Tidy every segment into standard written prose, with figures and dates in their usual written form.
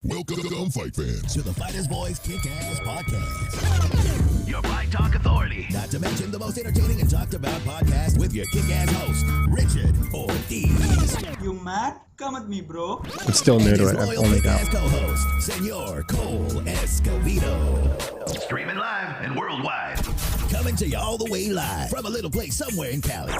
Welcome, fight fans, to the Fighters Boys Kick-Ass Podcast. Your Fight Talk Authority. Not to mention the most entertaining and talked about podcast with your kick-ass host, Richard Ortiz. You mad? Come at me, bro. I'm still new to it. I've only got co-host, Senor Cole Escovedo. Streaming live and worldwide. Coming to you all the way live from a little place somewhere in Cali.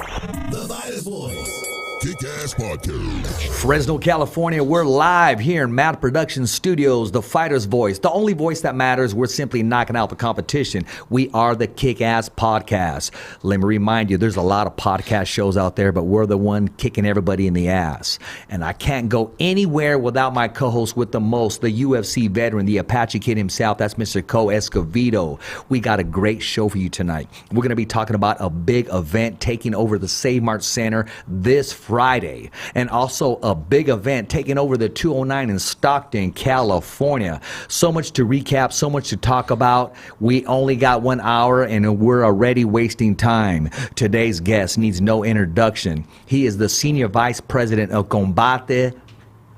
The Fighters Boys Kick-Ass Podcast. Fresno, California, we're live here in Matt Production Studios, the fighter's voice, the only voice that matters. We're simply knocking out the competition. We are the Kick-Ass Podcast. Let me remind you, there's a lot of podcast shows out there, but we're the one kicking everybody in the ass. And I can't go anywhere without my co-host with the most, the UFC veteran, the Apache Kid himself. That's Mr. Cole Escovedo. We got a great show for you tonight. We're going to be talking about a big event taking over the Save Mart Center this Friday, and also a big event taking over the 209 in Stockton, California. So much to recap, so much to talk about. We only got 1 hour and we're already wasting time. Today's guest needs no introduction. He is the Senior Vice President of Combate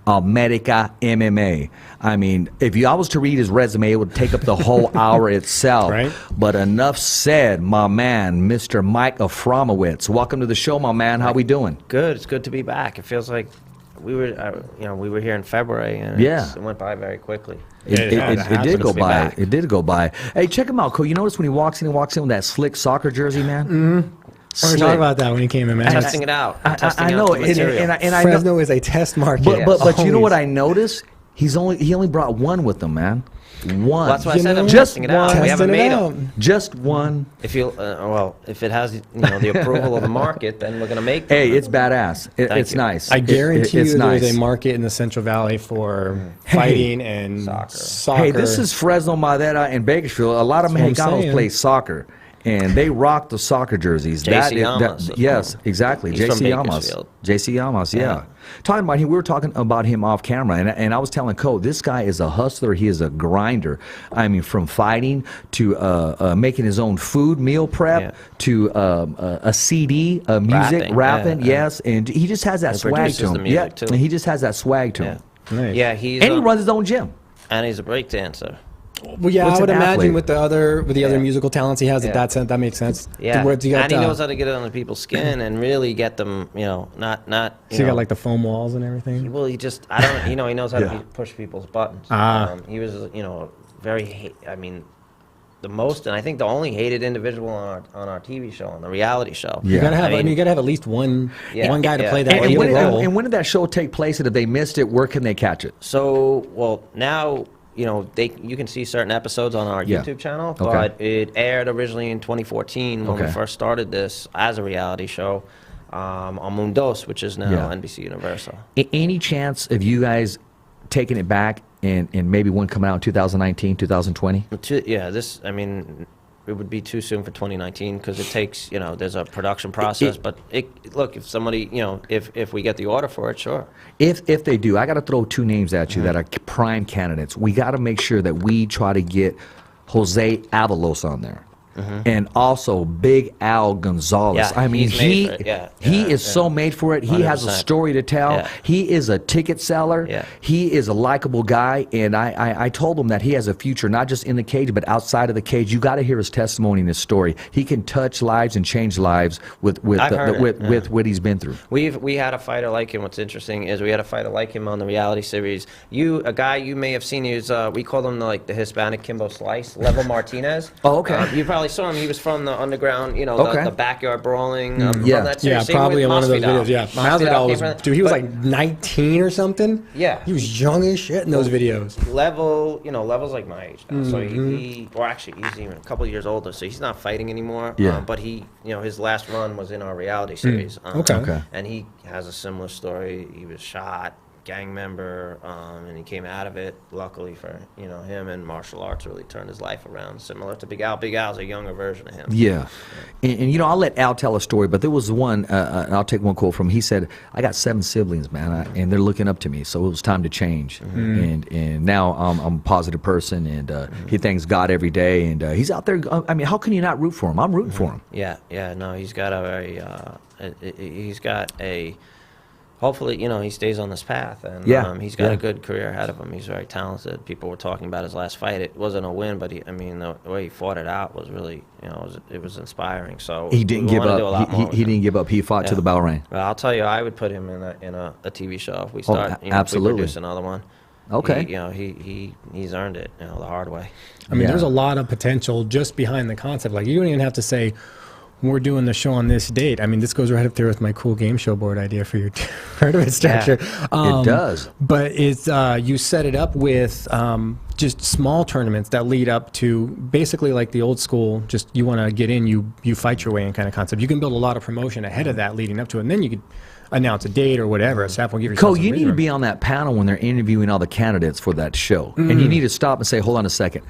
America MMA. I mean, if I was to read his resume, it would take up the whole hour itself. Right. But enough said, my man, Mr. Mike Afromowitz. Welcome to the show, my man. How we doing? Good. It's good to be back. It feels like we were, we were here in February, and Yeah. it went by very quickly. It did go by. back. It did go by. Hey, check him out, Cole. You notice when he walks in with that slick soccer jersey, man? We were talking about that when he came in, man. Testing it out. Testing I out know, the material. and I Fresno know, is a test market. but you know what Always. I noticed? He only brought one with him, man. One. That's why I said I'm just testing it out. one. We haven't Testing it made out. them. Just one. If you, if it has the approval of the market, then we're gonna make them. Hey, it's badass. Thank It's you. nice. I guarantee it's you nice. there's a market in the Central Valley for fighting and soccer. Hey, this is Fresno, Madera, and Bakersfield. A lot of That's what I'm Mexicanos saying. play soccer, and they rock the soccer jerseys. JC Llamas. Yes, exactly. He's from JC Llamas. Bakersfield. JC Llamas, yeah. Talking about him, we were talking about him off camera, and I was telling Cole, this guy is a hustler. He is a grinder. I mean, from fighting to making his own food, meal prep, to a CD, music, rapping, yes, and he just has that He swag produces to him. the music, Yeah, too. and he just has that swag to Yeah. him. Nice. Yeah, he's And he runs his own gym. and he's a break dancer. Well, yeah, What's I would an imagine athlete? with the other musical talents he has, Yeah. that makes sense. Yeah, Where you got, and he knows how to get under people's skin and really get them, not. so you got like the foam walls and everything. Well, he just, I don't, he knows how Yeah. to push people's buttons. Ah. He was, very, the most, and I think the only hated individual on our TV show, on the reality show. Yeah. You gotta have. I mean, you gotta have at least one guy to yeah. play that And, lead role. when did that show take place? And if they missed it, where can they catch it? So, well, now, you can see certain episodes on our Yeah. YouTube channel, Okay. but it aired originally in 2014 when we Okay. first started this as a reality show on Mundos, which is now Yeah. NBC Universal. Any chance of you guys taking it back and maybe one coming out in 2019, 2020? It would be too soon for 2019 because it takes, there's a production process. But look, if somebody, if we get the order for it, sure. If they do, I got to throw two names at you that are prime candidates. We got to make sure that we try to get Jose Avalos on there. And also Big Al Gonzalez. Yeah, I mean, he's made for it. Yeah, he yeah, is so made for it. He has a 100%. story to tell. Yeah. He is a ticket seller. Yeah. He is a likable guy. And I told him that he has a future, not just in the cage, but outside of the cage. You got to hear his testimony and his story. He can touch lives and change lives with what he's been through. We had a fighter like him. What's interesting is we had a fighter like him on the reality series. A guy you may have seen. We called him the Hispanic Kimbo Slice, Level Martinez. Oh, okay. You probably saw him. He was from the underground, Okay. the backyard brawling. Yeah. From that Yeah, series. Same probably with in one of those Masvidal. videos. Yeah, Masvidal Masvidal came from- was, dude, he was but like 19 or something. Yeah. He was young as shit in those videos. Level's like my age now. So he's even a couple of years older. So he's not fighting anymore. Yeah. But his last run was in our reality series. Okay. And he has a similar story. He was shot, gang member, and he came out of it. Luckily for him, and martial arts really turned his life around. Similar to Big Al. Big Al's a younger version of him. Yeah. And I'll let Al tell a story, but there was one, and I'll take one quote from him. He said, I got 7 siblings, man, and they're looking up to me, so it was time to change. And now I'm a positive person, and he thanks God every day, and he's out there. I mean, how can you not root for him? I'm rooting for him. Yeah, no, he's got a very, he's got a hopefully, you know, he stays on this path, and he's got a good career ahead of him. He's very talented. People were talking about his last fight. It wasn't a win, but the way he fought it out was really, you know, it was inspiring. So he didn't give up. He didn't give up. He fought to the bell rang. Well, I'll tell you, I would put him in a TV show if we start. If we produce another one. Okay. He's earned it, you know, the hard way. I mean, there's a lot of potential just behind the concept. Like, you don't even have to say, we're doing the show on this date. I mean, this goes right up there with my cool game show board idea for your tournament structure. It does. But it's you set it up with just small tournaments that lead up to basically like the old school, just you want to get in, you fight your way in kind of concept. You can build a lot of promotion ahead of that leading up to it, and then you could announce a date or whatever. Staff will give you. Cole, you need to be on that panel when they're interviewing all the candidates for that show, and you need to stop and say, "Hold on a second.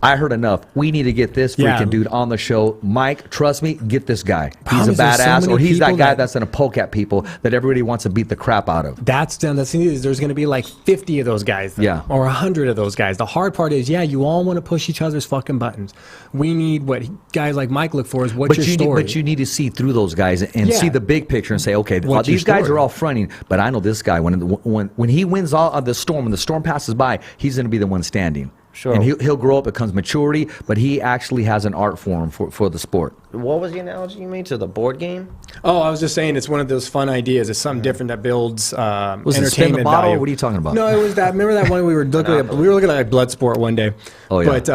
I heard enough. We need to get this freaking dude on the show. Mike, trust me, get this guy. He's a badass, or he's that guy that's going to poke at people that everybody wants to beat the crap out of." That's done. The thing is, there's going to be like 50 of those guys, or 100 of those guys. The hard part is, you all want to push each other's fucking buttons. We need what guys like Mike look for is what's your story. But you need to see through those guys and see the big picture and say, okay, these guys are all fronting, but I know this guy when he wins all of the storm, when the storm passes by, he's going to be the one standing. Sure. And he'll grow up, it comes maturity, but he actually has an art form for the sport. What was the analogy you made to the board game? Oh, I was just saying it's one of those fun ideas. It's something different that builds Was it entertainment spin the bottle? value. What are you talking about? No, it was that. Remember that one we were looking at? We were looking at like Bloodsport one day. Oh, yeah. But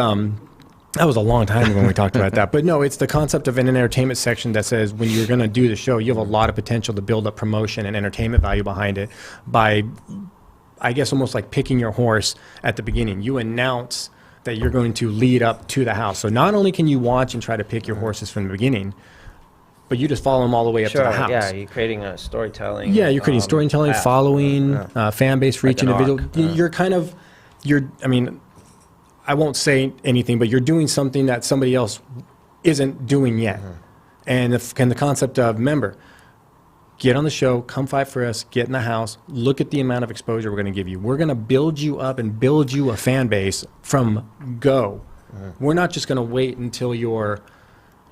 that was a long time ago when we talked about that. But no, it's the concept of an entertainment section that says when you're going to do the show, you have a lot of potential to build up promotion and entertainment value behind it by, I guess, almost like picking your horse at the beginning. You announce that you're going to lead up to the house. So not only can you watch and try to pick your horses from the beginning, but you just follow them all the way up to the house. Yeah, you're creating a storytelling. Yeah, you're creating storytelling, following, fan base for each individual. I mean, I won't say anything, but you're doing something that somebody else isn't doing yet. And the concept of, remember, get on the show, come fight for us, get in the house, look at the amount of exposure we're going to give you. We're going to build you up and build you a fan base from go. We're not just going to wait until you're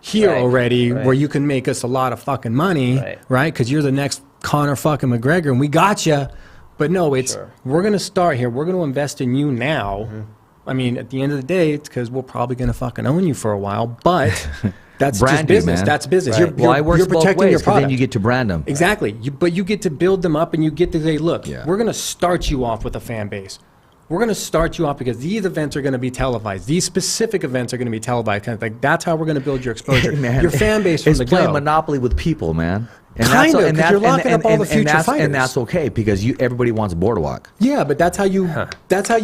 here already where you can make us a lot of fucking money, right? Because you're the next Conor fucking McGregor and we got you. But no, we're going to start here. We're going to invest in you now. I mean, at the end of the day, it's because we're probably going to fucking own you for a while, but... That's just business. Man. That's business. Right. You're protecting your product. Then you get to brand them. Exactly. But you get to build them up and you get to say, look, we're going to start you off with a fan base. We're going to start you off because these events are going to be televised. These specific events are going to be televised. Kind of like that's how we're going to build your exposure. Man, your fan base from the go. It's playing Monopoly with people, man. And because you're locking up all the future fighters. And that's okay because everybody wants Boardwalk. Yeah, but that's how you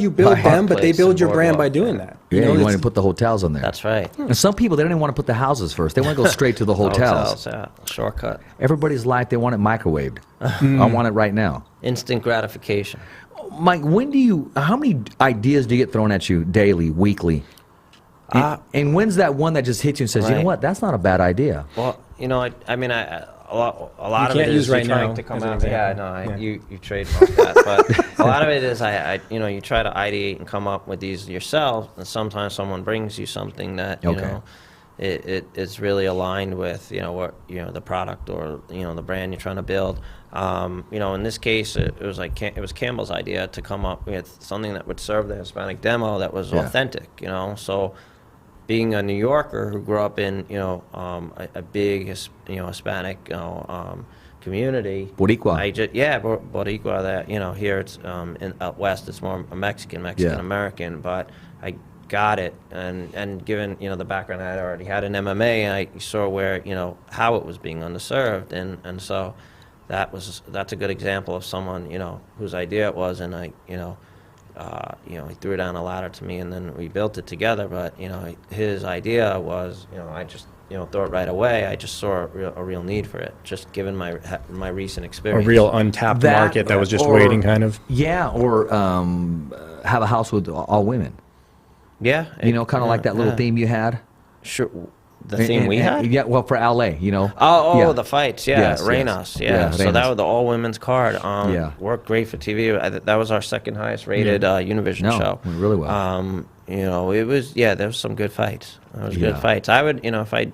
build them, but they build your brand by doing that. You want to put the hotels on there. That's right. And some people, they don't even want to put the houses first. They want to go straight to the hotels. Shortcut. Everybody's life, they want it microwaved. I want it right now. Instant gratification. Mike, how many ideas do you get thrown at you daily, weekly? And when's that one that just hits you and says, you know what, that's not a bad idea? Well, you know, I mean, a lot of it is right trying now to come out. Yeah, no, you trademarked that. But a lot of it is you try to ideate and come up with these yourself, and sometimes someone brings you something that you know it's really aligned with what the product or the brand you're trying to build. In this case, it was Campbell's idea to come up with something that would serve the Hispanic demo that was authentic. So. Being a New Yorker who grew up in a big Hispanic community, Boricua. Boricua. That here it's out west it's more Mexican American, but I got it, and given the background I already had in MMA, I saw where how it was being underserved, and so that's a good example of someone whose idea it was, and he threw down a ladder to me, and then we built it together. But his idea was, I just throw it right away. I just saw a real need for it, just given my recent experience. A real untapped market that was just waiting, kind of. Yeah, or have a house with all women. Yeah, kind of like that little theme you had. Sure. The theme we had? Yeah, well, for LA, the fights, Reynos, Reynos. So that was the all-women's card. Worked great for TV. That was our second highest rated Univision show. Went really well. It was, there was some good fights. There was good fights. I would,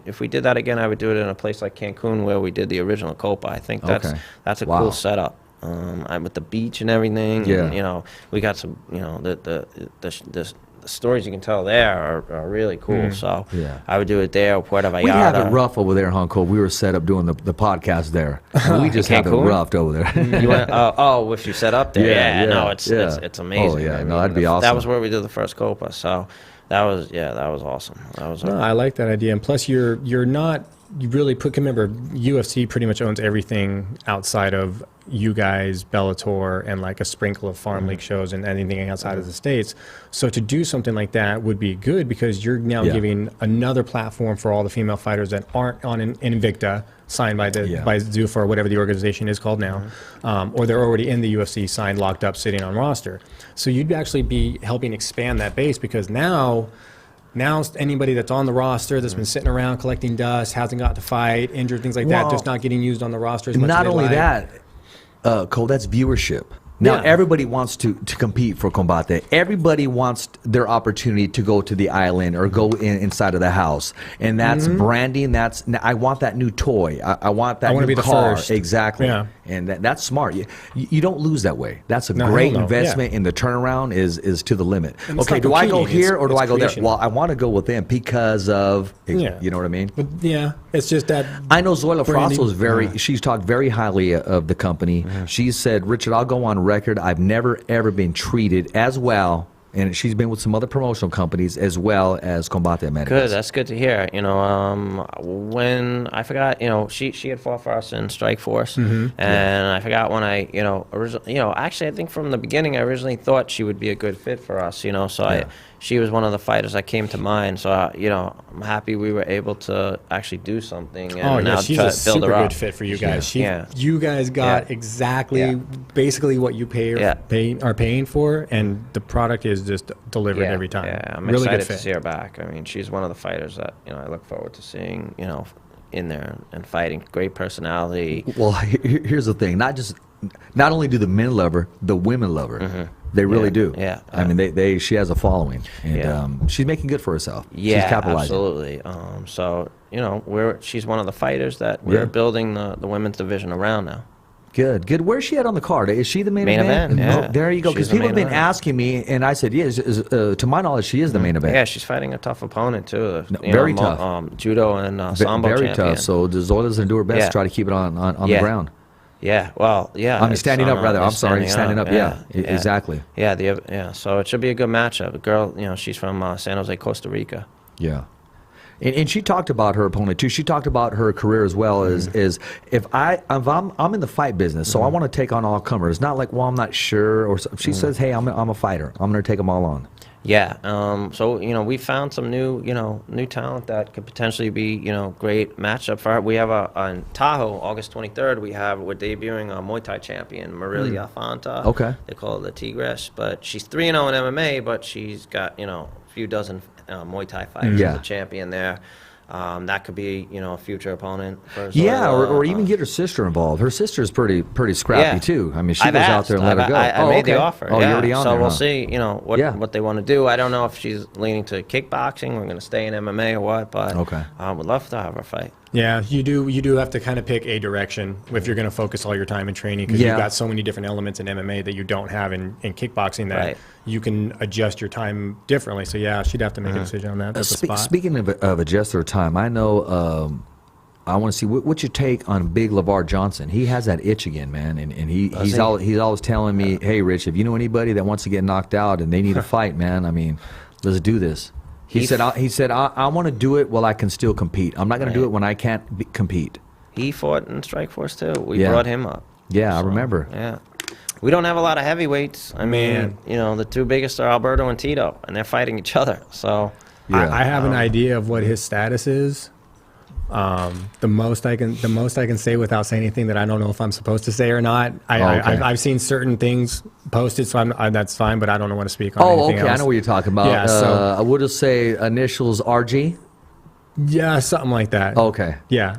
if we did that again, I would do it in a place like Cancun where we did the original Copa. I think that's a cool setup. with the beach and everything. Yeah. And, you know, we got some, you know, the stories you can tell there are really cool. So Yeah. I would do it there, Puerto Vallarta. We have it rough over there in Hong Kong. We were set up doing the podcast there. We just have it Cancun? roughed over there. You went, if you set up there, Yeah, no, yeah. it's amazing. Oh, yeah, I no, mean, that'd be awesome. That was where we did the first Copa, so that was awesome. That was. No, I like that idea, and plus you're not. You really remember, UFC pretty much owns everything outside of you guys, Bellator, and like a sprinkle of farm league shows and anything outside of the States. So to do something like that would be good because you're now giving another platform for all the female fighters that aren't on an Invicta signed by by Zuffa or whatever the organization is called now, or they're already in the UFC, signed, locked up, sitting on roster. So you'd actually be helping expand that base because now anybody that's on the roster that's been sitting around collecting dust, hasn't got to fight, injured, things like that, just not getting used on the roster as much Not as they only like. that, Cole, that's viewership. Now, everybody wants to compete for Combate. Everybody wants their opportunity to go to the island or go inside of the house. And that's branding. I want that new toy. I want that new be the car. first. Exactly. Yeah. And that's smart. You don't lose that way. That's a No, great hell no. investment, and the turnaround is to the limit. And it's Okay, not do I go competing, here or do it's I go creation. there? Well, I want to go with them because of, you know what I mean? But it's just that. I know Zoila branding. Frasso is she's talked very highly of the company. She said, Richard, I'll go on record. I've never, ever been treated as well. And she's been with some other promotional companies as well as Combate Americas. Good, that's good to hear. You know, when I forgot, you know, she had fought for us in Strike Force, and I forgot when I, actually I think from the beginning I originally thought she would be a good fit for us. You know, so she was one of the fighters that came to mind. So I'm happy we were able to actually do something. And now she's try a to build super her up. good fit for you guys. Yeah. You guys got exactly, basically what you are paying for, and the product is just delivered every time. Yeah, I'm really excited good fit. to see her back. I mean, she's one of the fighters that I look forward to seeing. In there and fighting. Great personality. Well, here's the thing. Not only do the men love her, the women love her. They really do. Yeah. I mean, she has a following, and she's making good for herself. Yeah, she's capitalizing. absolutely. So she's one of the fighters that we're building the women's division around now. Good. Where's she at on the card? Is she the main event? Yeah. Oh, there you go. Because She's the people have main been event. asking me, and I said, yes. To my knowledge, she is the main event. Yeah, she's fighting a tough opponent too. Very tough. Judo and sambo very champion. tough. So Zoila's going to do her best to try to keep it on the ground. Yeah, well, yeah. I mean, standing up, rather. I'm sorry, standing up. Yeah, exactly. Yeah, so it should be a good matchup. The girl, she's from San Jose, Costa Rica. Yeah. And she talked about her opponent too. She talked about her career as well as if I'm in the fight business, so I want to take on all comers. Not like, well, I'm not sure, or she says, hey, I'm a fighter. I'm going to take them all on. Yeah. So we found some new talent that could potentially be great matchup for her. We have in Tahoe, August 23rd. We're debuting a Muay Thai champion, Marilia Fanta. Okay. They call her the Tigress, but she's 3-0 in MMA, but she's got a few dozen Muay Thai fighters as a champion there. That could be a future opponent for Zoila. or even get her sister involved. Her sister's pretty scrappy too. I mean, she goes out there and let her go. I made the offer. Oh, you're already on so there, we'll huh? see what they want to do. I don't know if she's leaning to kickboxing. We're going to stay in MMA or what, but I would love to have her fight. Yeah, you do have to kind of pick a direction if you're going to focus all your time in training, because you've got so many different elements in MMA that you don't have in kickboxing that you can adjust your time differently. So yeah, she'd have to make a decision on that. That's a spot. Speaking of adjust her time, I know I want to see what's your take on Big LeVar Johnson. He has that itch again, man, and he's always telling me, hey, Rich, if you know anybody that wants to get knocked out and they need a fight, man, I mean, let's do this. He said, I want to do it while I can still compete. I'm not going to do it when I can't compete. He fought in Strike Force too. We brought him up. Yeah, I remember. Yeah. We don't have a lot of heavyweights. I mean, the two biggest are Alberto and Tito, and they're fighting each other. So I have an idea of what his status is. The most I can say without saying anything that I don't know if I'm supposed to say or not. I've seen certain things posted, so that's fine. But I don't want to speak on anything else. I know what you're talking about. Yeah, so I would just say initials RG. Yeah, something like that. Okay. Yeah.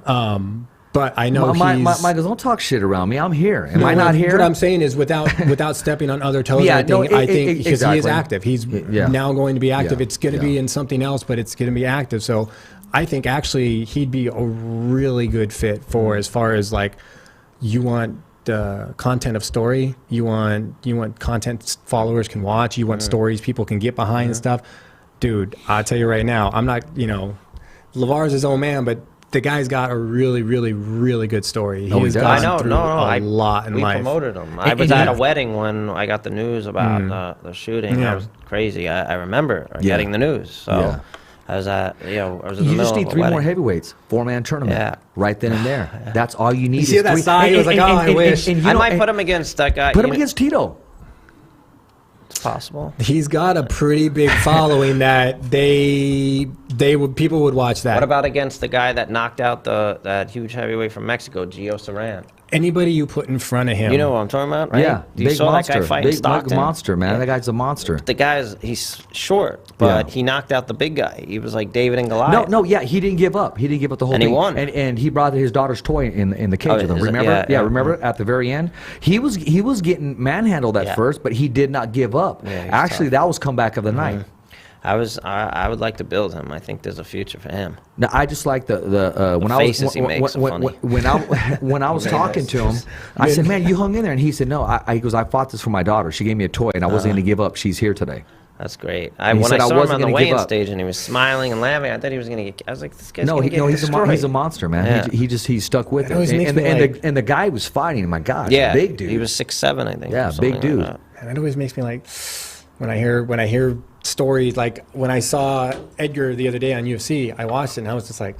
But I know Michael, don't talk shit around me. I'm here. Am I not here? What I'm saying is without stepping on other toes. I think because he is active. He's now going to be active. It's going to be in something else, but it's going to be active. So I think actually he'd be a really good fit for as far as like you want content of story. You want content followers can watch. You want stories people can get behind and stuff. Dude, I'll tell you right now, I'm not, LeVar's his own man, but the guy's got a really, really, really good story. He's I know, a lot in we life. promoted him. I was at a wedding when I got the news about the shooting. Yeah. That was crazy. I remember getting the news. So I was at, I was in the You middle just of need a 3 more wedding. heavyweights, 4-man tournament. Yeah. Right then and there. That's all you need. You see is that 3. sigh? He was like, I wish. I might put him against that guy. Put him against Tito. It's possible. He's got a pretty big following that people would watch that. What about against the guy that knocked out that huge heavyweight from Mexico, Gio Saran? Anybody you put in front of him. You know what I'm talking about, right? Yeah, You big saw monster. that guy fighting Big Stockton? monster, man. Yeah. That guy's a monster. The he's short, but he knocked out the big guy. He was like David and Goliath. Yeah, he didn't give up. He didn't give up the whole And thing. he won. And he brought his daughter's toy in the cage with him. is it? Remember? Yeah. Remember at the very end, he was getting manhandled at first, but he did not give up. Yeah, he's Actually, tough. that was comeback of the night. I would like to build him. I think there's a future for him. Now, I just like when faces he makes are funny. when I was talking to him, I said, "Man, you hung in there," and he said, "No." He goes, "I fought this for my daughter. She gave me a toy, and I wasn't going to give up. She's here today." That's great. He When said, I "I saw him wasn't on the gonna give weigh-in up." stage and he was smiling and laughing, I thought he was going to get. I was like, this guy's No, going to get destroyed. he's a monster, man. Yeah. He stuck with It always it. makes And me the guy was fighting. My gosh, Yeah, big dude. He was 6'7", I think. Yeah, or something big dude. Like that. And it always makes me like when I hear stories like when I saw Edgar the other day on UFC, I watched it and I was just like,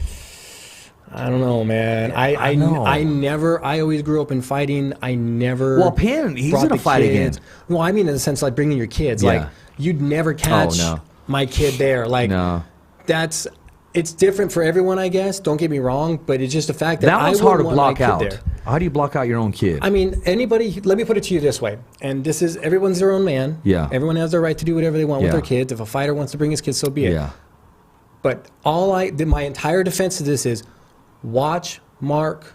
I don't know, man. I know. I always grew up in fighting. I never. Well, Penn, he's brought in a the fight again. kids. Well, I mean in the sense like bringing your kids. Yeah. Like you'd never catch no. my kid there. Like No. it's different for everyone, I guess. Don't get me wrong, but it's just a fact that That was I hard to wouldn't want my block kid out. there. How do you block out your own kid? I mean, anybody, let me put it to you this way. And this is, everyone's their own man. Yeah. Everyone has their right to do whatever they want with Yeah. their kids. If a fighter wants to bring his kids, so be it. Yeah. But my entire defense of this is watch Mark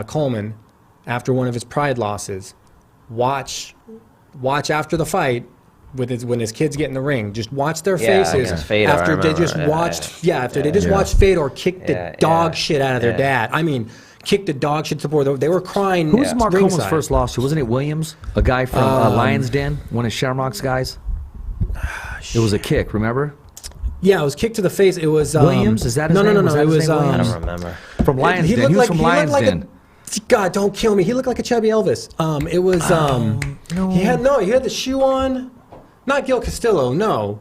Coleman after one of his pride losses. Watch after the fight when his kids get in the ring. Just watch their faces against Fedor, after I they remember. just Yeah, watched. After they just Yeah. watched Fedor kick the Yeah, dog yeah. shit out of their Yeah. dad. I mean, kick the dog shit to the board. They were crying. Who was Mark Coleman's ringside. first loss to? Wasn't it Williams? A guy from Lion's Den? One of Shamrock's guys? It was a kick, remember? Yeah, it was kicked to the face. It was Williams? Is that his no, name? No, Was that it his was name, I Williams? don't remember. From Lion's Den. looked He was from he looked Lion's like Den. God, don't kill me. He looked like a chubby Elvis. It was no. He had the shoe on. Not Gil Castillo, no.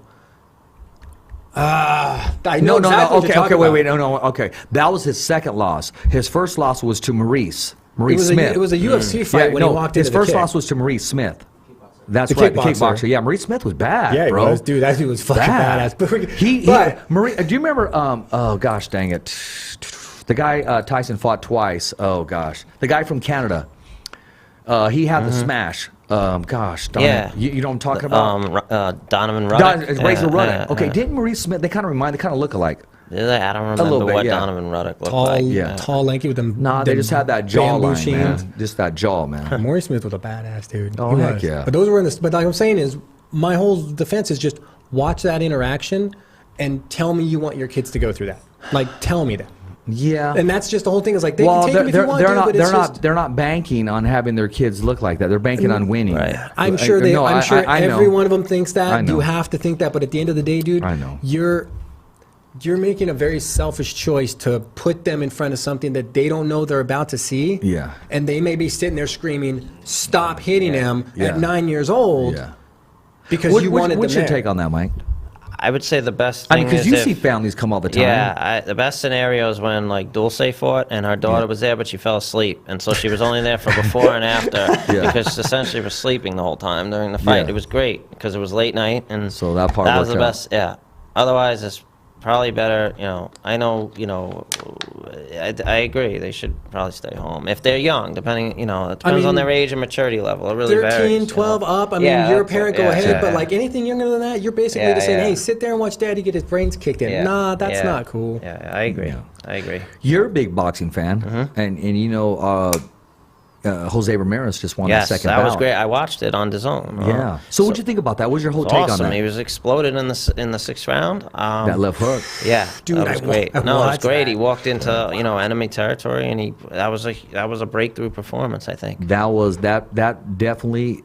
I know exactly what you're talking about. Wait, okay. That was his second loss. His first loss was to Maurice Smith. It was a UFC fight when he walked into his first the kick. loss was to Maurice Smith. That's The right, the kickboxer. kickboxer. Yeah, Maurice Smith was bad, Yeah, he bro. was. Dude, that dude was fucking Bad. badass. But Do you remember? Oh gosh, dang it! The guy Tyson fought twice. Oh gosh, the guy from Canada. He had the smash. Gosh, darn Yeah. it. You know what I'm talking about? Donovan Ruddock. Razor Ruddock. Yeah, Okay, yeah. didn't Maurice Smith? They kind of look alike. I don't little remember bit, what yeah. Donovan Ruddock looked tall, like. Yeah. tall, lanky with them. Nah, they them just had that bamboo jawline, sheen. man. Just that jaw, man. Maurice Smith was a badass dude. Oh, He heck was. yeah. But those were in this. But like I'm saying is, my whole defense is just watch that interaction and tell me you want your kids to go through that. Like, tell me that. Yeah. And that's just the whole thing. Is like they Well, can take him if you want to, but it's just. they're not banking on having their kids look like that. They're banking on winning. Right. I'm sure they. No, I'm sure I know. every one of them thinks I that. know. You have to think that. But at the end of the day, dude, I know. You're making a very selfish choice to put them in front of something that they don't know they're about to see. Yeah. And they may be sitting there screaming, "Stop hitting him!" Yeah. at 9 years old. Yeah. Because you wanted What's them your there. take on that, Mike? I would say the best I thing mean, because is you if- see families come all the time. Yeah, the best scenario is when like Dulce fought and her daughter was there, but she fell asleep, and so she was only there for before and after Yeah. because essentially was sleeping the whole time during the fight. Yeah. It was great because it was late night, and So that part was the worked out. best. Yeah. Otherwise, it's probably better. I know. I agree. They should probably stay home if they're young. Depending, it depends on mean, their age and maturity level. It really 13, varies. 12 up. I mean, Yeah, you're a that's parent, what- go yeah, ahead. yeah, But yeah. like anything younger than that, you're basically Yeah, just saying, yeah. hey, sit there and watch daddy get his brains kicked in. Yeah. Nah, that's Yeah. not cool. Yeah, I agree. I agree. You're a big boxing fan, and Jose Ramirez just won Yes, the second that bout. was great. I watched it on DAZN. Yeah. So what'd you think about that? What was your whole take Awesome. on that? He was exploded in the sixth round. That left hook. Yeah, Dude, that was great. I No, it was watched great. that. He walked into enemy territory, and that was a breakthrough performance, I think. That definitely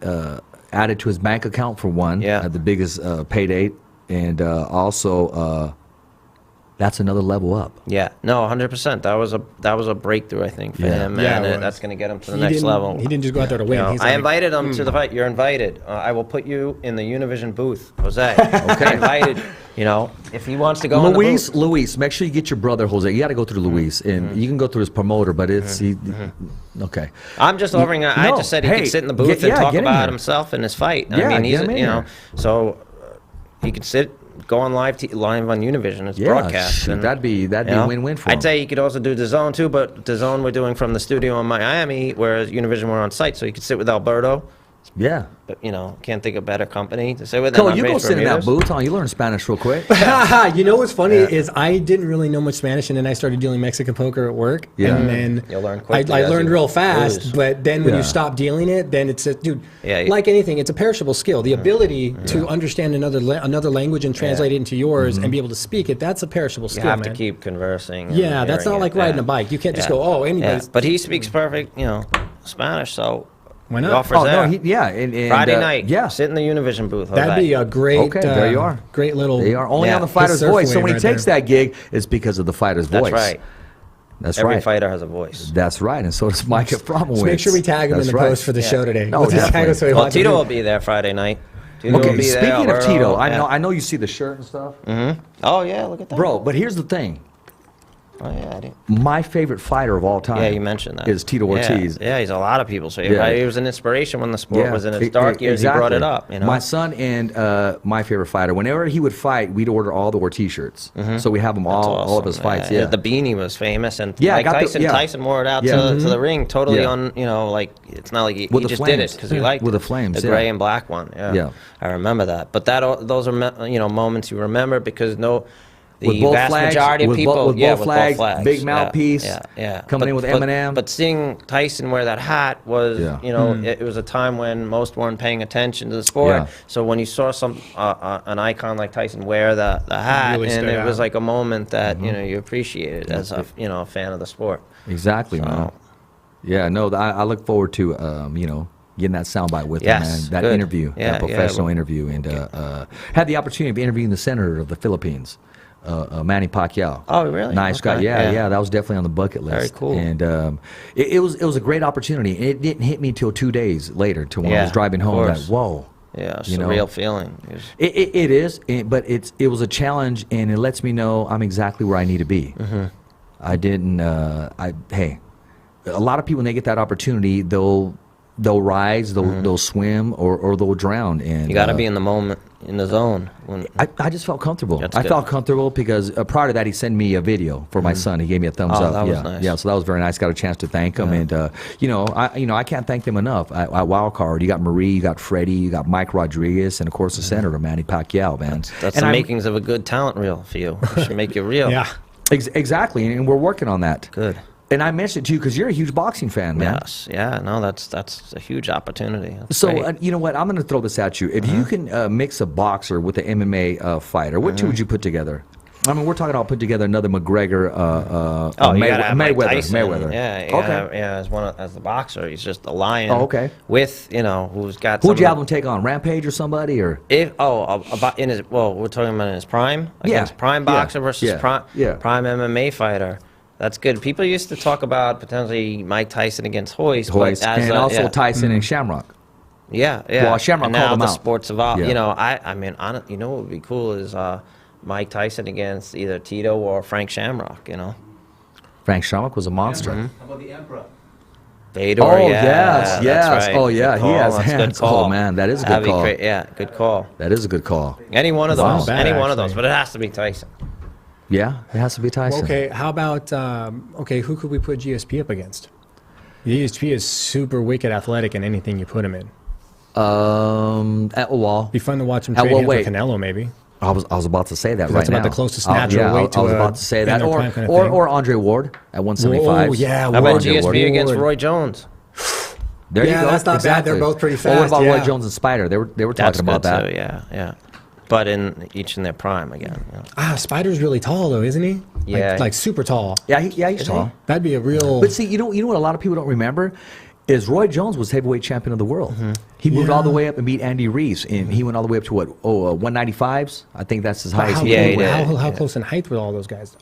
added to his bank account for one. Yeah. The biggest payday, and also that's another level up. Yeah, no, 100%. That was a breakthrough, I think, for him, Yeah, and it was. that's going to get him to the He next didn't- level. he didn't just go out there to win. He's I like, invited him to the fight. You're invited. I will put you in the Univision booth, Jose. Okay. I invited. If he wants to go in the booth. Luis, make sure you get your brother Jose. You got to go through Luis, and you can go through his promoter, but it's okay. I'm just offering. I No, just said he hey, could sit in the booth get and talk in about here. himself and his fight. Yeah, I mean, he's get him in here. so he could sit. Go on live on Univision. It's broadcast. shoot, And, that'd be a win-win for him. I'd say you could also do DAZN too, but DAZN we're doing from the studio in Miami, whereas Univision we're on site, so you could sit with Alberto. Yeah. But can't think of better company to sit with. Come than on, you go Andres sit in that Ramirez. booth. You learn Spanish real quick. You know what's funny is I didn't really know much Spanish, and then I started dealing Mexican poker at work. Yeah. And then You'll learn I quickly as learned you real fast, lose. but then when Yeah. you stop dealing it, then it's dude. Yeah, like anything, it's a perishable skill. The ability to understand another language and translate it into yours and be able to speak it—that's a perishable You skill, have man. to keep conversing. and Yeah, that's hearing not like it. riding a bike. You can't just go, oh, anybody's. But he speaks perfect, Spanish, so Why the not? offer's there. and Friday night, Yeah. sit in the Univision booth. That'd be a great. Okay, there you are. Great little. They are only Yeah. on the fighter's surf voice. So wave when he right takes there. that gig, it's because of the fighter's That's voice. right. That's Every right. fighter has a voice. That's right, and so does Mike Fromowitz. Just make sure we tag him in the post for the show today. No, We'll just tag definitely. him so he Well, watches Tito it. will be there Friday night. Tito will Okay, be there, speaking of Alberto, Tito, yeah. I know you see the shirt and stuff, Oh yeah, look at that, bro. But here's the thing: Oh yeah, I didn't. my favorite fighter of all time. Yeah, you mentioned that. is Tito Ortiz. Yeah, he's a lot of people's favorite. Yeah. He was an inspiration when the sport was in its dark years. Exactly. He brought it up. My son and my favorite fighter, whenever he would fight, we'd order all the Ortiz shirts. So we have them all of his fights. Yeah, The beanie was famous, and Yeah, I like got the- Tyson, yeah. Tyson wore it out Yeah. to the ring, totally Yeah. on. Like it's not like he With the just did it flames. because he Yeah. liked With it. the flames, the yeah. gray and black one. Yeah, Yeah. I remember that. But those are moments you remember because the With both vast flags, majority of with people, both with flags, both flags, big mouthpiece, yeah. coming in with Eminem. But seeing Tyson wear that hat was, Yeah. it was a time when most weren't paying attention to the sport. Yeah. So when you saw an icon like Tyson wear the hat, really and stood it was out. like a moment that you appreciated as a fan of the sport. Exactly, man. So- Yeah, no, I look forward to getting that soundbite with him, Yes, man. That good. interview, Yeah, that professional yeah. interview, and had the opportunity of interviewing the senator of the Philippines, Manny Pacquiao. Oh, really? Nice guy. Okay, Yeah, yeah. that was definitely on the bucket list. Very cool. And it was a great opportunity. It didn't hit me till 2 days later, to when I Yeah, was driving of home. That course. whoa. Yeah, You know? surreal feeling. It was- It is, but it was a challenge, and it lets me know I'm exactly where I need to be. I didn't. Hey, a lot of people when they get that opportunity, they'll rise, they'll swim, or they'll drown. And You got to be in the moment, in the zone. When, I just felt comfortable. That's I good. felt comfortable because prior to that, he sent me a video for my son. He gave me a thumbs Oh, up. that was Yeah, nice. yeah. So that was very nice. Got a chance to thank him, and I can't thank them enough. At Wild Card, you got Marie, you got Freddie, you got Mike Rodriguez, and of course the senator Manny Pacquiao, man. that's And the I- makings of a good talent reel for you. It should make you real. Yeah. Exactly, and we're working on that. Good. And I mentioned it to you because you're a huge boxing fan, man. Yes. Yeah. No, that's a huge opportunity. That's So great. you know what? I'm going to throw this at you. If you can mix a boxer with an MMA fighter, what two would you put together? I mean, we're talking about put together another McGregor, you gotta have Mike Tyson. Mayweather. Yeah. Okay. Yeah. As the boxer, he's just a lion. Oh, okay. With who's got. Who'd you some- have him take on? Rampage or somebody or? About in his we're talking about in his prime against prime Yeah. boxer versus Yeah. prime Yeah. prime MMA fighter. That's good. People used to talk about potentially Mike Tyson against Hoist, Hoist, but as and a- also yeah. Tyson and Shamrock. Yeah, yeah. Well, Shamrock and called now him the out. sports evolved. Yeah. I mean, what would be cool is Mike Tyson against either Tito or Frank Shamrock. Frank Shamrock was a monster. Mm-hmm. How about the Emperor? Fedor. Oh, yeah, yes, yes. That's right. Oh, yeah, Good he call. has That's a good hands. call. Oh, man, that is a good That'd be call. great. Yeah, good call. That is a good call. Any one of Wow. those. Bad, Any one of those, actually. but it has to be Tyson. Yeah, it has to be Tyson. Okay, how about who could we put GSP up against? GSP is super wicked athletic in anything you put him in. Well, Be fun to watch him Uh, trade well, hands with wait. Canelo, maybe. I was about to say that right That's about now. the closest natural yeah, weight to I was a about to say that, in their or prime kind of thing. Andre Ward at 175. Oh, yeah, How about Ward. GSP against Ward. Roy Jones? There you go. That's not bad. They're both pretty Well, what fast, about yeah. Roy Jones and Spider? They were That's talking about good that. too, yeah. But each in their prime again. Spider's really tall though, isn't he? Yeah. Like super tall. Yeah, he's tall. That'd be a real. But see, you know what a lot of people don't remember is Roy Jones was heavyweight champion of the world. He moved all the way up and beat Andy Reese, and he went all the way up to 195s. I think that's his highest. How close in height were all those guys?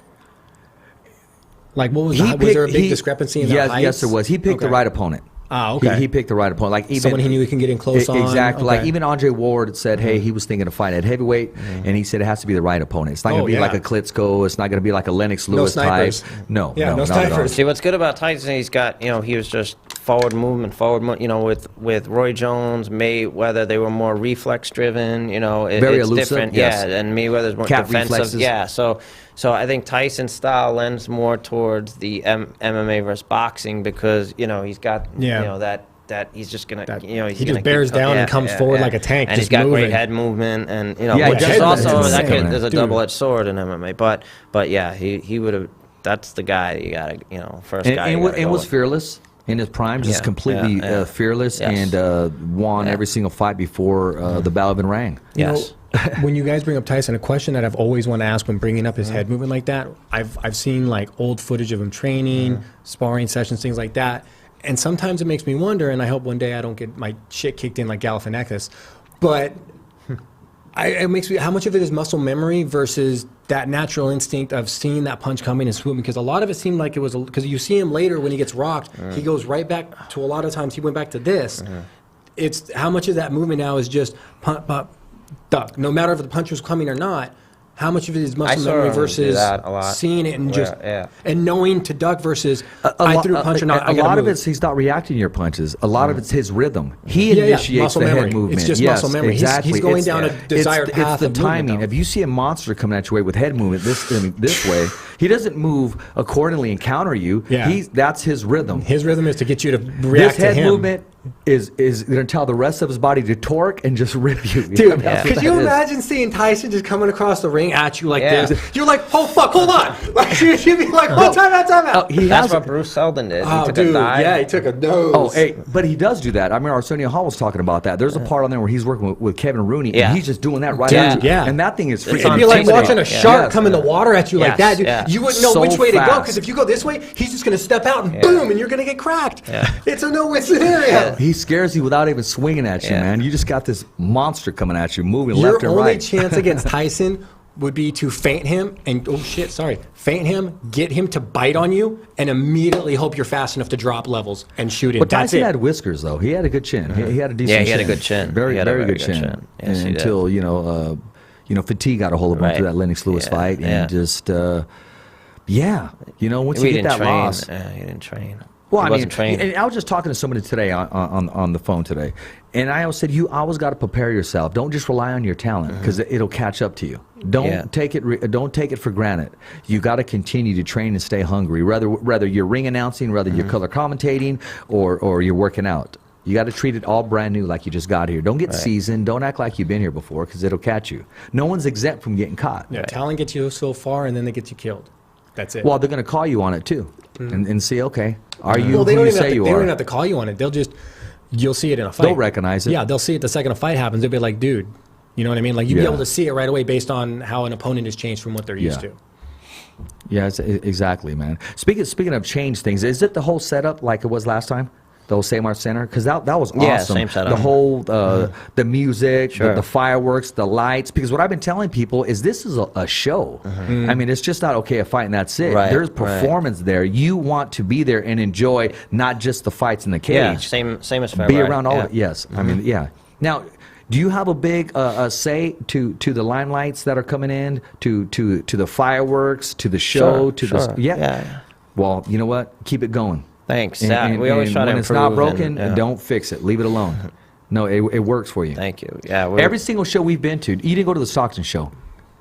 Like, what was was there a big discrepancy in their heights? Yes, there was. He picked the right opponent. Okay. He picked the right opponent. Like even someone he knew he can get in close on. Exactly. Okay. Like even Andre Ward said, hey, he was thinking of fighting at heavyweight, and he said it has to be the right opponent. It's not going to be like a Klitschko. It's not going to be like a Lennox Lewis type. No snipers. See, what's good about Tyson, he's got, he was just forward movement. With Roy Jones, Mayweather, they were more reflex driven. Very it's elusive. different. Yes. Yeah, and Mayweather's more Cat defensive. reflexes. Yeah, so I think Tyson's style lends more towards the MMA versus boxing because he's got that he's just gonna he just bears down and comes forward like a tank, and just he's got moving. great head movement, and which is also insane, there's a Dude. double-edged sword in MMA, but yeah, he would have. That's the guy you gotta first guy. And was fearless in his prime, just completely fearless, Yes. and won every single fight before the bell even rang. Yes. When you guys bring up Tyson, a question that I've always wanted to ask when bringing up his head movement like that, I've seen like old footage of him training, sparring sessions, things like that. And sometimes it makes me wonder, and I hope one day I don't get my shit kicked in like Galifianakis, but it makes me, how much of it is muscle memory versus that natural instinct of seeing that punch coming and swooping? Because a lot of it seemed like it was, because you see him later when he gets rocked, he goes right back to, a lot of times he went back to this. It's how much of that movement now is just pump, pump, duck. No matter if the punch was coming or not, how much of it is muscle memory versus seeing it and just and knowing to duck versus I threw a punch or not? A lot of it's he's not reacting to your punches. A lot of it's his rhythm. He initiates the head movement. It's just muscle memory. Exactly. He's going down a desired path. It's the timing. If you see a monster coming at your way with head movement this way, he doesn't move accordingly and counter you. That's his rhythm. His rhythm is to get you to react to him. This head movement is going to tell the rest of his body to torque and just rip you. Dude, could you imagine seeing Tyson just coming across the ring at you like this? You're like, oh fuck, hold on. Like you'd be like, oh, time out. That's what Bruce Seldon did. He took a dive. He took a nose. Oh, hey, but he does do that. I mean, Arsenio Hall was talking about that. There's a part on there where he's working with Kevin Rooney, and he's just doing that right at you. And that thing is freaking. It'd be like watching a shark come in the water at you like that, dude. You wouldn't know which way to go, because if you go this way, he's just going to step out and boom, and you're going to get cracked. It's a no-win scenario. He scares you without even swinging at you, man. You just got this monster coming at you, moving left and right. Your only chance against Tyson would be to feint him and feint him, get him to bite on you, and immediately hope you're fast enough to drop levels and shoot it. But Tyson had whiskers, though. He had a good chin. He had a decent chin. He had a good chin. Very good chin. Yes, until fatigue got a hold of him through that Lennox Lewis fight, and just once you get that loss, he didn't train. Well, he wasn't trained. And I was just talking to somebody today on the phone today, and I always said, you always got to prepare yourself. Don't just rely on your talent, because it'll catch up to you. Don't take it for granted. You got to continue to train and stay hungry. Whether you're ring announcing, whether you're color commentating, or you're working out. You got to treat it all brand new, like you just got here. Don't get seasoned. Don't act like you've been here before, because it'll catch you. No one's exempt from getting caught. Yeah, talent gets you so far, and then they get you killed. That's it. Well, they're going to call you on it too, and see, okay, are you they who don't you even say you They are? don't even have to call you on it. You'll see it in a fight. They'll recognize it. Yeah, they'll see it the second a fight happens. They'll be like, dude, you know what I mean? Like, you'll be able to see it right away based on how an opponent has changed from what they're used to. Yeah, exactly, man. Speaking of change things, is it the whole setup like it was last time? The old Samart Center? Because that was awesome. Yeah, same setup. The whole, the music, the fireworks, the lights. Because what I've been telling people is this is a show. I mean, it's just not, okay, a fight and that's it. There's performance there. You want to be there and enjoy not just the fights in the cage. Yeah, same as fair. Be around all of it. Yes. I mean, Now, do you have a big say to the limelights that are coming in, to the fireworks, to the show, Yeah. Well, you know what? Keep it going. Thanks. We always try to improve. When it's not broken, don't fix it. Leave it alone. No, it works for you. Thank you. Yeah. Every single show we've been to, you didn't go to the Stockton show.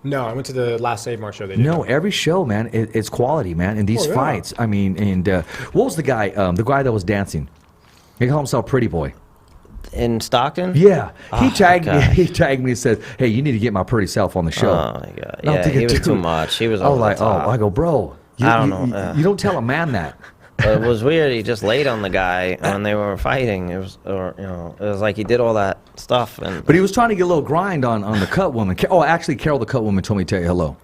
No, I went to the last Save Mart show. They did. No, every show, man, it's quality, man. And these fights, I mean, and what was the guy that was dancing? He called himself Pretty Boy. In Stockton? Yeah. He tagged me and said, hey, you need to get my pretty self on the show. Oh, my God. Yeah, he was too much. He was over the top. I go, bro. I don't know. You don't tell a man that. But it was weird. He just laid on the guy when they were fighting. It was, it was like he did all that stuff. But he was trying to get a little grind on the cut woman. Oh, actually, Carol, the cut woman, told me to tell you hello.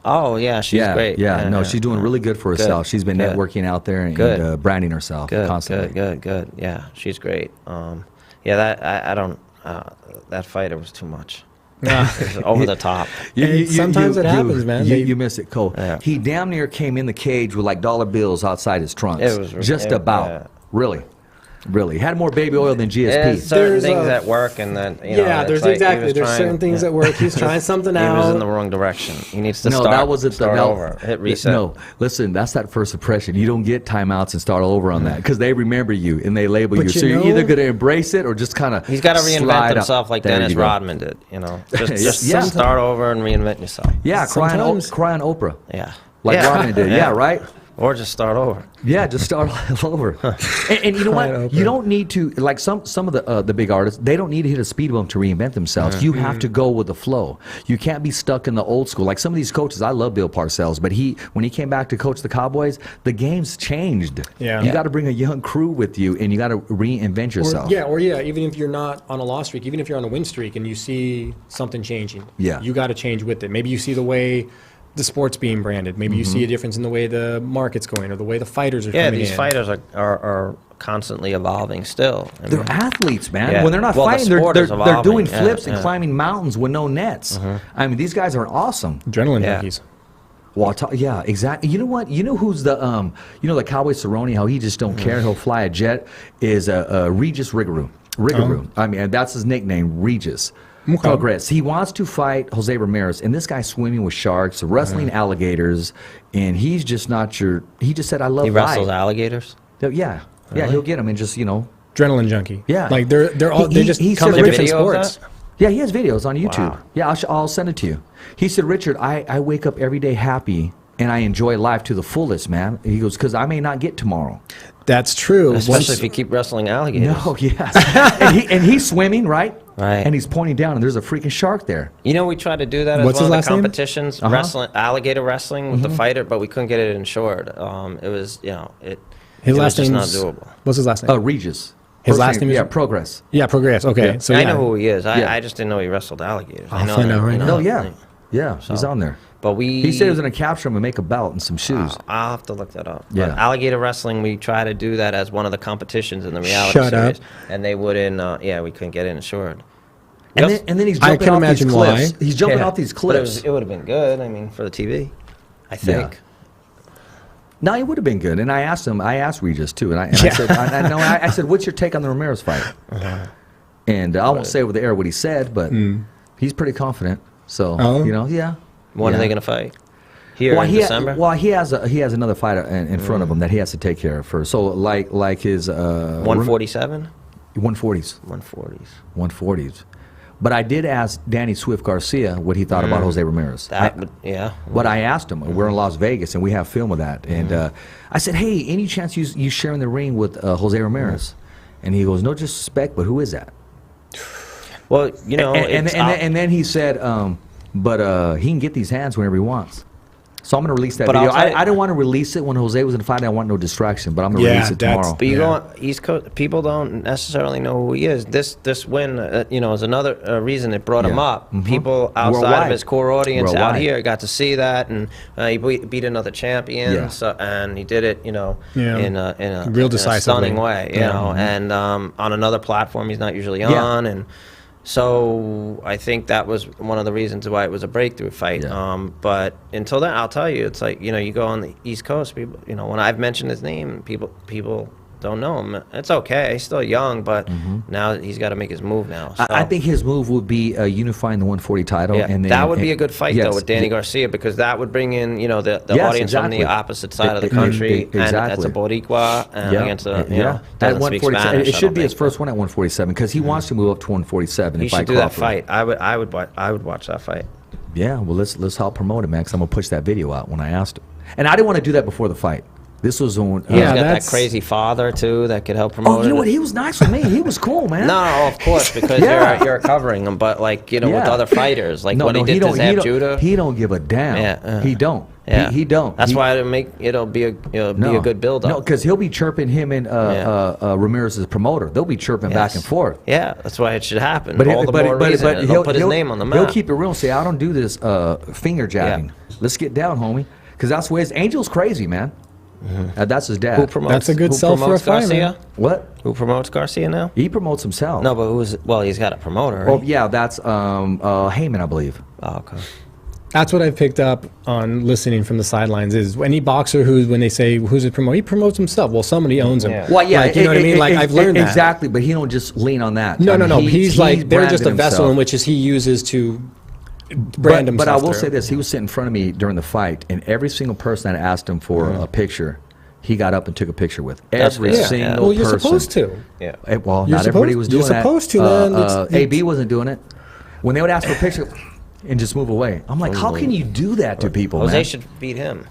Oh yeah, she's great. Yeah, no, she's doing really good for herself. She's been networking out there and branding herself constantly. Good. Yeah, she's great. That fighter was too much. It was over the top. Sometimes it happens, man. You miss it, Cole. Yeah. He damn near came in the cage with like dollar bills outside his trunks. It was just about. Yeah. Really. Had more baby oil than GSP. There's certain things that work, and then there's certain things that work. He's trying something out. He was in the wrong direction. He needs to start over, hit reset. No, listen, that's that first impression. You don't get timeouts and start over on that because they remember you and they label you. So you're either going to embrace it or just kind of. He's got to reinvent himself like Dennis Rodman did. Just start over and reinvent yourself. Yeah, cry on Oprah. Yeah, like Rodman did. Yeah, right. Or just start over. Yeah, just start all over. And you know what? You don't need to, like some of the big artists, they don't need to hit a speed bump to reinvent themselves. You have to go with the flow. You can't be stuck in the old school. Like some of these coaches, I love Bill Parcells, but when he came back to coach the Cowboys, the game's changed. Yeah. You got to bring a young crew with you, and you got to reinvent yourself. Even if you're not on a loss streak, even if you're on a win streak, and you see something changing, you got to change with it. Maybe you see the way the sport's being branded. Maybe you see a difference in the way the market's going or the way the fighters are coming in. Yeah, these fighters are constantly evolving still. They're athletes, man. When they're not fighting, they're doing flips and climbing mountains with no nets. I mean, these guys are awesome. Adrenaline junkies. Well, exactly. You know what? You know who's the the Cowboy Cerrone, how he just don't care. He'll fly a jet, is Regis Rigaru. I mean, that's his nickname, Regis. Progress. He wants to fight Jose Ramirez, and this guy's swimming with sharks, wrestling alligators, and he's just not your. He just said, "I love." He wrestles alligators. Yeah, really? He'll get them and just adrenaline junkie. Yeah, like they're just coming from different sports. Yeah, he has videos on YouTube. Wow. Yeah, I'll send it to you. He said, Richard, I wake up every day happy and I enjoy life to the fullest, man. He goes, because I may not get tomorrow. That's true. Especially if you keep wrestling alligators. No, yes. and he's swimming, right? Right. And he's pointing down, and there's a freaking shark there. We tried to do that as one of the competitions, alligator wrestling with the fighter, but we couldn't get it insured. It was, his last name name was just not doable. What's his last name? Regis. His last name is Progress. Yeah, Progress. Okay, yeah. So I know who he is. I just didn't know he wrestled alligators. I'll find out right now. No, yeah, he's on there. But he said he was going to capture him and make a belt and some shoes. I'll have to look that up. Yeah. But alligator wrestling, we try to do that as one of the competitions in the reality series. And they wouldn't, we couldn't get it insured. And then he's jumping off these cliffs. He's jumping off these cliffs. But it would have been good, for the TV, I think. Yeah. No, it would have been good. And I asked Regis too. And I said, what's your take on the Ramirez fight? And I won't say over the air what he said, but he's pretty confident. So, When are they going to fight? Here in December? Well, he has another fight in front of him that he has to take care of first. So, like his 147? 140s. 140s. 140s. But I did ask Danny Swift Garcia what he thought about Jose Ramirez. What I asked him, we're in Las Vegas and we have film of that. And I said, hey, any chance you sharing the ring with Jose Ramirez? And he goes, no disrespect, but who is that? Well, and then he said, but he can get these hands whenever he wants. So I'm going to release that video. I don't want to release it when Jose was in the fight. I want no distraction, but I'm going to release it tomorrow. But you go on East Coast, people don't necessarily know who he is. This win, is another reason it brought him up. People outside of his core audience out here got to see that, and he beat another champion. Yeah. So, and he did it, in a real decisive stunning way. And on another platform he's not usually on, and. So I think that was one of the reasons why it was a breakthrough fight. Yeah. But until then, I'll tell you, it's like, you go on the East Coast, people, when I've mentioned his name, people don't know him. It's okay. He's still young, but now he's got to make his move now. So. I think his move would be unifying the 140 title. Yeah. And then, that would be a good fight, though, with Danny Garcia, because that would bring in, the audience from the opposite side of the country. Exactly. And that's a Boricua against a, at 147. It should be his first one at 147, because he wants to move up to 147. He should do that fight. I would watch that fight. Yeah, well, let's help promote it, man, because I'm going to push that video out when I asked him. And I didn't want to do that before the fight. This was on. He's got that that's- crazy father too that could help promote. Oh, you know it. what? He was nice with me. He was cool, man. No, of course, because Yeah. you're covering him. But like with Yeah. other fighters, like what he did to don't, Zab Judah. He don't give a damn. Yeah, he don't. Yeah, He don't. That's He- why it'll be a good build up. No, because he'll be chirping him and Ramirez's promoter. They'll be chirping back and forth. Yeah, that's why it should happen. But, All the more reason. He'll put his name on the map. He'll keep it real and say, I don't do this finger jabbing. Let's get down, homie. Because that's where Angel's crazy, man. That's his dad. Who promotes? That's a good who sell for a promotes fight, Garcia? man. What? Who promotes Garcia now? He promotes himself. No, but he's got a promoter, right? Oh, yeah, that's Heyman, I believe. Oh, okay. That's what I've picked up on listening from the sidelines is any boxer when they say who's a promoter, he promotes himself. Well, somebody owns him. Yeah. Well, yeah, Like, you know what I mean? Like I've learned that. Exactly, but he don't just lean on that. No, I mean, He's like they're just a branded vessel in himself. which he uses to brand himself. But I will through. say this: he was sitting in front of me during the fight, and every single person that asked him for a picture, he got up and took a picture with. Every good. single Yeah. Well, you're person. supposed to. Yeah. Well, You're not everybody supposed- was doing you're that. supposed to, man. AB wasn't doing it. When they would ask for a picture and just move away, I'm like, how can you do that to people, Jose man? should beat him.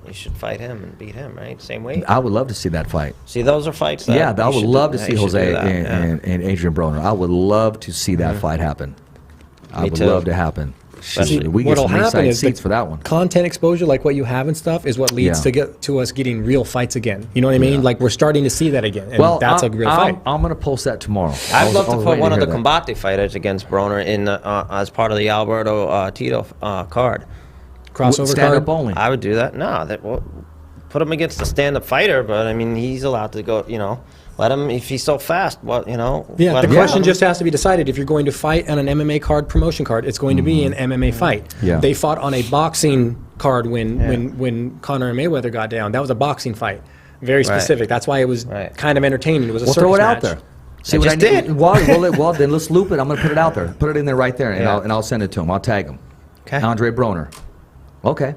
You should fight him and beat him, right? Same weight. I would love to see that fight. See, those are fights. That Yeah, I you would should love do- to that see you should Jose do that, yeah. and Adrian Broner. I would love to see that fight happen. I Me would too. love to happen. Especially- We get What'll some happen ringside is seats the for that one. content exposure, like what you have and stuff, is what leads Yeah. to us getting real fights again. You know what I mean? Like we're starting to see that again, and Well, that's a real fight. I'm going to post that tomorrow. I I'd was- love I to was put waiting one of hear the that. combate fighters against Broner in as part of the Alberto Tito card. Crossover Stand card. up only. I would do that. No, put him against a stand-up fighter, but I mean, he's allowed to go. Let him if he's so fast. Yeah, let the him question go. just has to be decided. If you're going to fight on an MMA card, promotion card, it's going to be an MMA fight. Yeah. They fought on a boxing card when Conor and Mayweather got down. That was a boxing fight, very specific. That's why it was Right. kind of entertaining. It was a Well, circus throw it match. out there. See I what just need? did. Well, then let's loop it. I'm going to put it out there. Put it in there right there, and Yeah. I'll send it to him. I'll tag him. Okay. Andre Broner. Okay.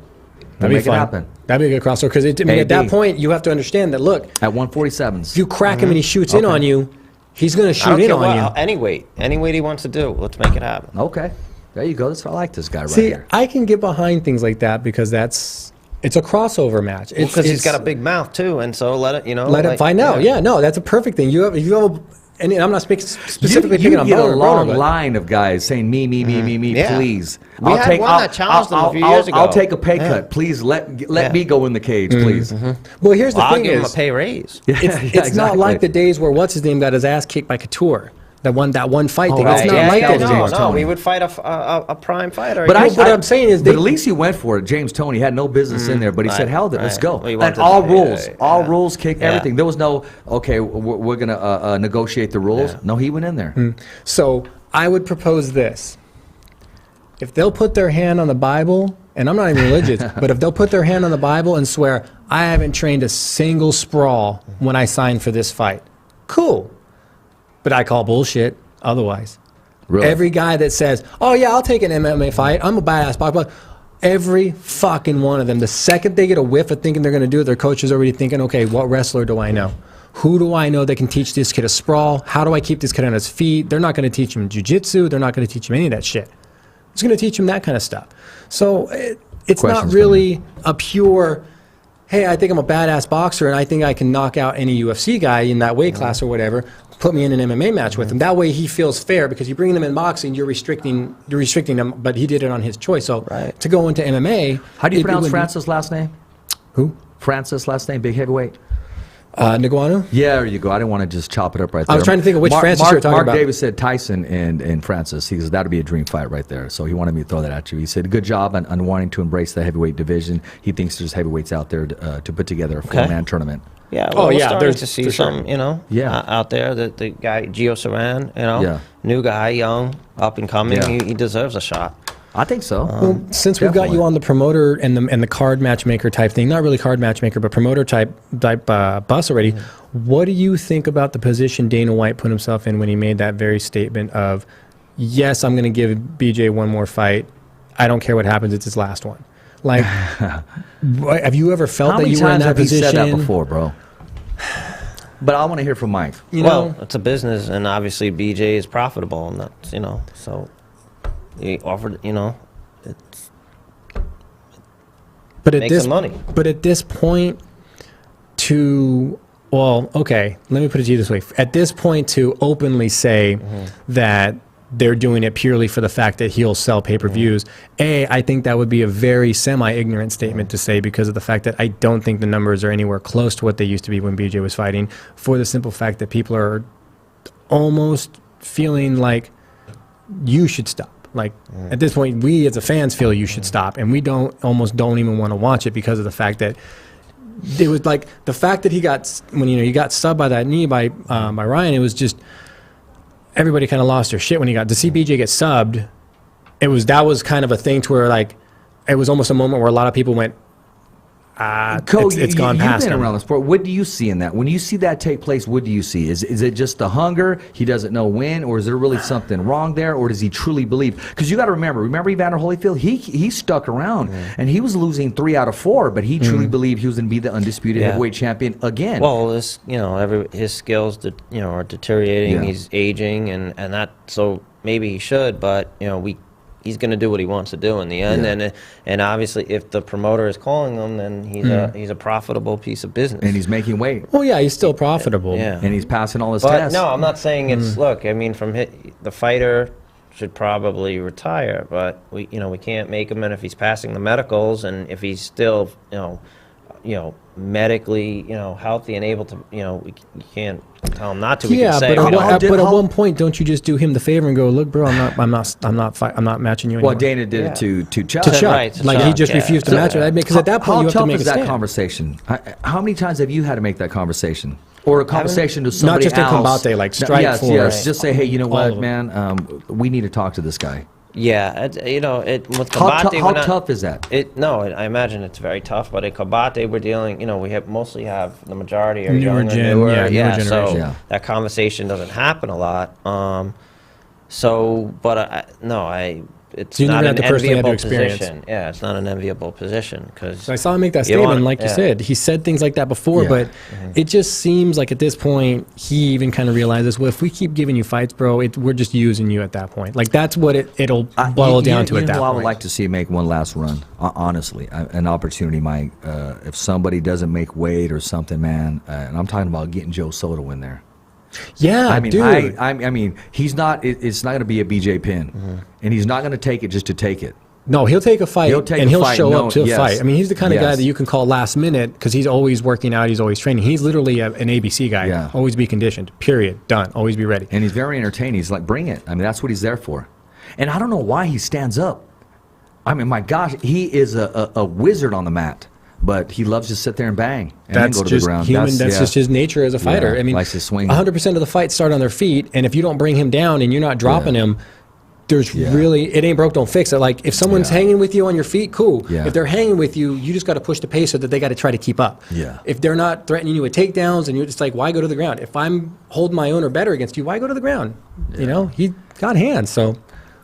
That'd be make it fun. happen. That'd be a good crossover because at that AB. point you have to understand that. Look, At 147s. if you crack him and he shoots in on you, he's going to I don't shoot in care on you. any weight he wants to do. Let's make it happen. Okay. There you go. That's what I like this guy right See, here. I can get behind things like that because it's a crossover match. Because he's got a big mouth too, and so let it let him find out. Yeah, no, that's a perfect thing. If you have and I'm not speaking specifically you picking on get a Broner, long but line of guys saying me, Yeah. please. We had one that challenged him a few years ago. I'll take a pay cut. Yeah. Please let Yeah. me go in the cage, please. Well, here's the Well, I'll thing give him a is, pay raise. it's not like the days where what's his name got his ass kicked by Couture. That one fight thing. right. It's not Yeah, like yeah, that yeah. anymore. No, Tony. we would fight a prime fighter. But what I'm saying is but they- at least he went for it. James Toney had no business in there, but he said, right, "Hell, with it, let's right. go." Well, he And wanted all to- rules, yeah, all yeah. rules, kick Yeah. everything. There was no okay. We're gonna negotiate the rules. Yeah. No, he went in there. So I would propose this: if they'll put their hand on the Bible, and I'm not even religious, but if they'll put their hand on the Bible and swear, I haven't trained a single sprawl when I signed for this fight, cool. But I call bullshit otherwise. Really? Every guy that says, oh yeah, I'll take an MMA fight, I'm a badass boxer, every fucking one of them, the second they get a whiff of thinking they're going to do it, their coach is already thinking, okay, what wrestler do I know? Who do I know that can teach this kid a sprawl? How do I keep this kid on his feet? They're not going to teach him jiu-jitsu. They're not going to teach him any of that shit. It's going to teach him that kind of stuff. So it's not Questions really a pure, hey, I think I'm a badass boxer and I think I can knock out any UFC guy in that weight class or whatever. Put me in an MMA match with him. That way he feels fair because you bring him in boxing, you're restricting him, but he did it on his choice. So to go into MMA, How do you it pronounce wouldn't- Francis' last name? Who? Francis' last name, big heavyweight. Niguanu? Yeah, there you go. I didn't want to just chop it up right there. I was trying to think of which Francis you were talking Mark about. Davis said Tyson and Francis. He goes, that'd be a dream fight right there. So he wanted me to throw that at you. He said, good job on wanting to embrace the heavyweight division. He thinks there's heavyweights out there to put together a four-man tournament. Yeah. Well, we're starting there's to see for sure. some, Yeah. out there. The guy Gio Saran, Yeah. new guy, young, up and coming. Yeah. He deserves a shot. I think so. Well, since we've got definitely. you on the promoter and the card matchmaker type thing, not really card matchmaker, but promoter type bus already, what do you think about the position Dana White put himself in when he made that very statement of, yes, I'm going to give BJ one more fight. I don't care what happens. It's his last one. Like, have you ever felt How that many you were in times that have he position? said that before, bro? But I want to hear from Mike. You Well, know, it's a business, and obviously BJ is profitable, and that's so he offered, it's but at makes this some money. But at this point, well, okay, let me put it to you this way. At this point, to openly say that they're doing it purely for the fact that he'll sell pay-per-views, I think that would be a very semi-ignorant statement to say, because of the fact that I don't think the numbers are anywhere close to what they used to be when BJ was fighting, for the simple fact that people are almost feeling like you should stop. Like at this point, we as a fans feel you should stop, and we almost don't even want to watch it because of the fact that it was like the fact that he got subbed by that knee by Ryan. It was just everybody kind of lost their shit when he got to see BJ get subbed. That was kind of a thing to where like it was almost a moment where a lot of people went, it's gone past him. You've been around the sport. What do you see in that? When you see that take place, what do you see? Is it just the hunger? He doesn't know when, or is there really something wrong there, or does he truly believe? Because you got to remember Evander Holyfield. He stuck around, and he was losing 3 out of 4, but he truly believed he was going to be the undisputed heavyweight champion again. Well, his skills, are deteriorating. Yeah. He's aging, and that. So maybe he should, but he's going to do what he wants to do in the end, and obviously, if the promoter is calling him, then he's a profitable piece of business, and he's making weight. Oh yeah, he's still profitable, and he's passing all his tests. No, I'm not saying it's. Look, I mean, the fighter should probably retire, but we can't make him, and if he's passing the medicals, and if he's still medically healthy and able to you can't tell him not to. Yeah, but at one point, don't you just do him the favor and go, look, bro, I'm not matching you anymore. Well, Dana did it to Chuck. Right, he just refused to match it. Because at that point, you have to make a stand. How tough is that conversation? How many times have you had to make that conversation? Or a conversation to somebody else? Not just in Combate, like strike force. Yes, just say, hey, you know what, man, we need to talk to this guy. Yeah, with Combate, how tough is that? I imagine it's very tough. But at Combate, we're dealing. We mostly have the majority are newer younger, newer generation. So that conversation doesn't happen a lot. It's not an enviable position. Yeah, it's not an enviable position because I saw him make that statement. Like you said, he said things like that before, but it just seems like at this point he even kind of realizes, well, if we keep giving you fights, bro, we're just using you at that point. Like that's what it'll boil down to at that point. I would like to see him make one last run. Honestly, an opportunity, Mike. If somebody doesn't make weight or something, man, and I'm talking about getting Joe Soto in there. Yeah, dude. I mean, he's not. It's not going to be a BJ pin, and he's not going to take it just to take it. No, he'll take a fight, he'll show up to a fight. I mean, he's the kind of guy that you can call last minute because he's always working out, he's always training. He's literally an ABC guy. Yeah. Always be conditioned. Period. Done. Always be ready. And he's very entertaining. He's like, bring it. I mean, that's what he's there for. And I don't know why he stands up. I mean, my gosh, he is a wizard on the mat. But he loves to sit there and bang and then go to the ground. That's just his nature as a fighter. I mean, likes to swing. 100% of the fights start on their feet, and if you don't bring him down and you're not dropping him, there's really, it ain't broke, don't fix it. Like, if someone's hanging with you on your feet, cool. Yeah. If they're hanging with you, you just got to push the pace so that they got to try to keep up. Yeah. If they're not threatening you with takedowns, and you're just like, why go to the ground? If I'm holding my own or better against you, why go to the ground? Yeah. He got hands, so.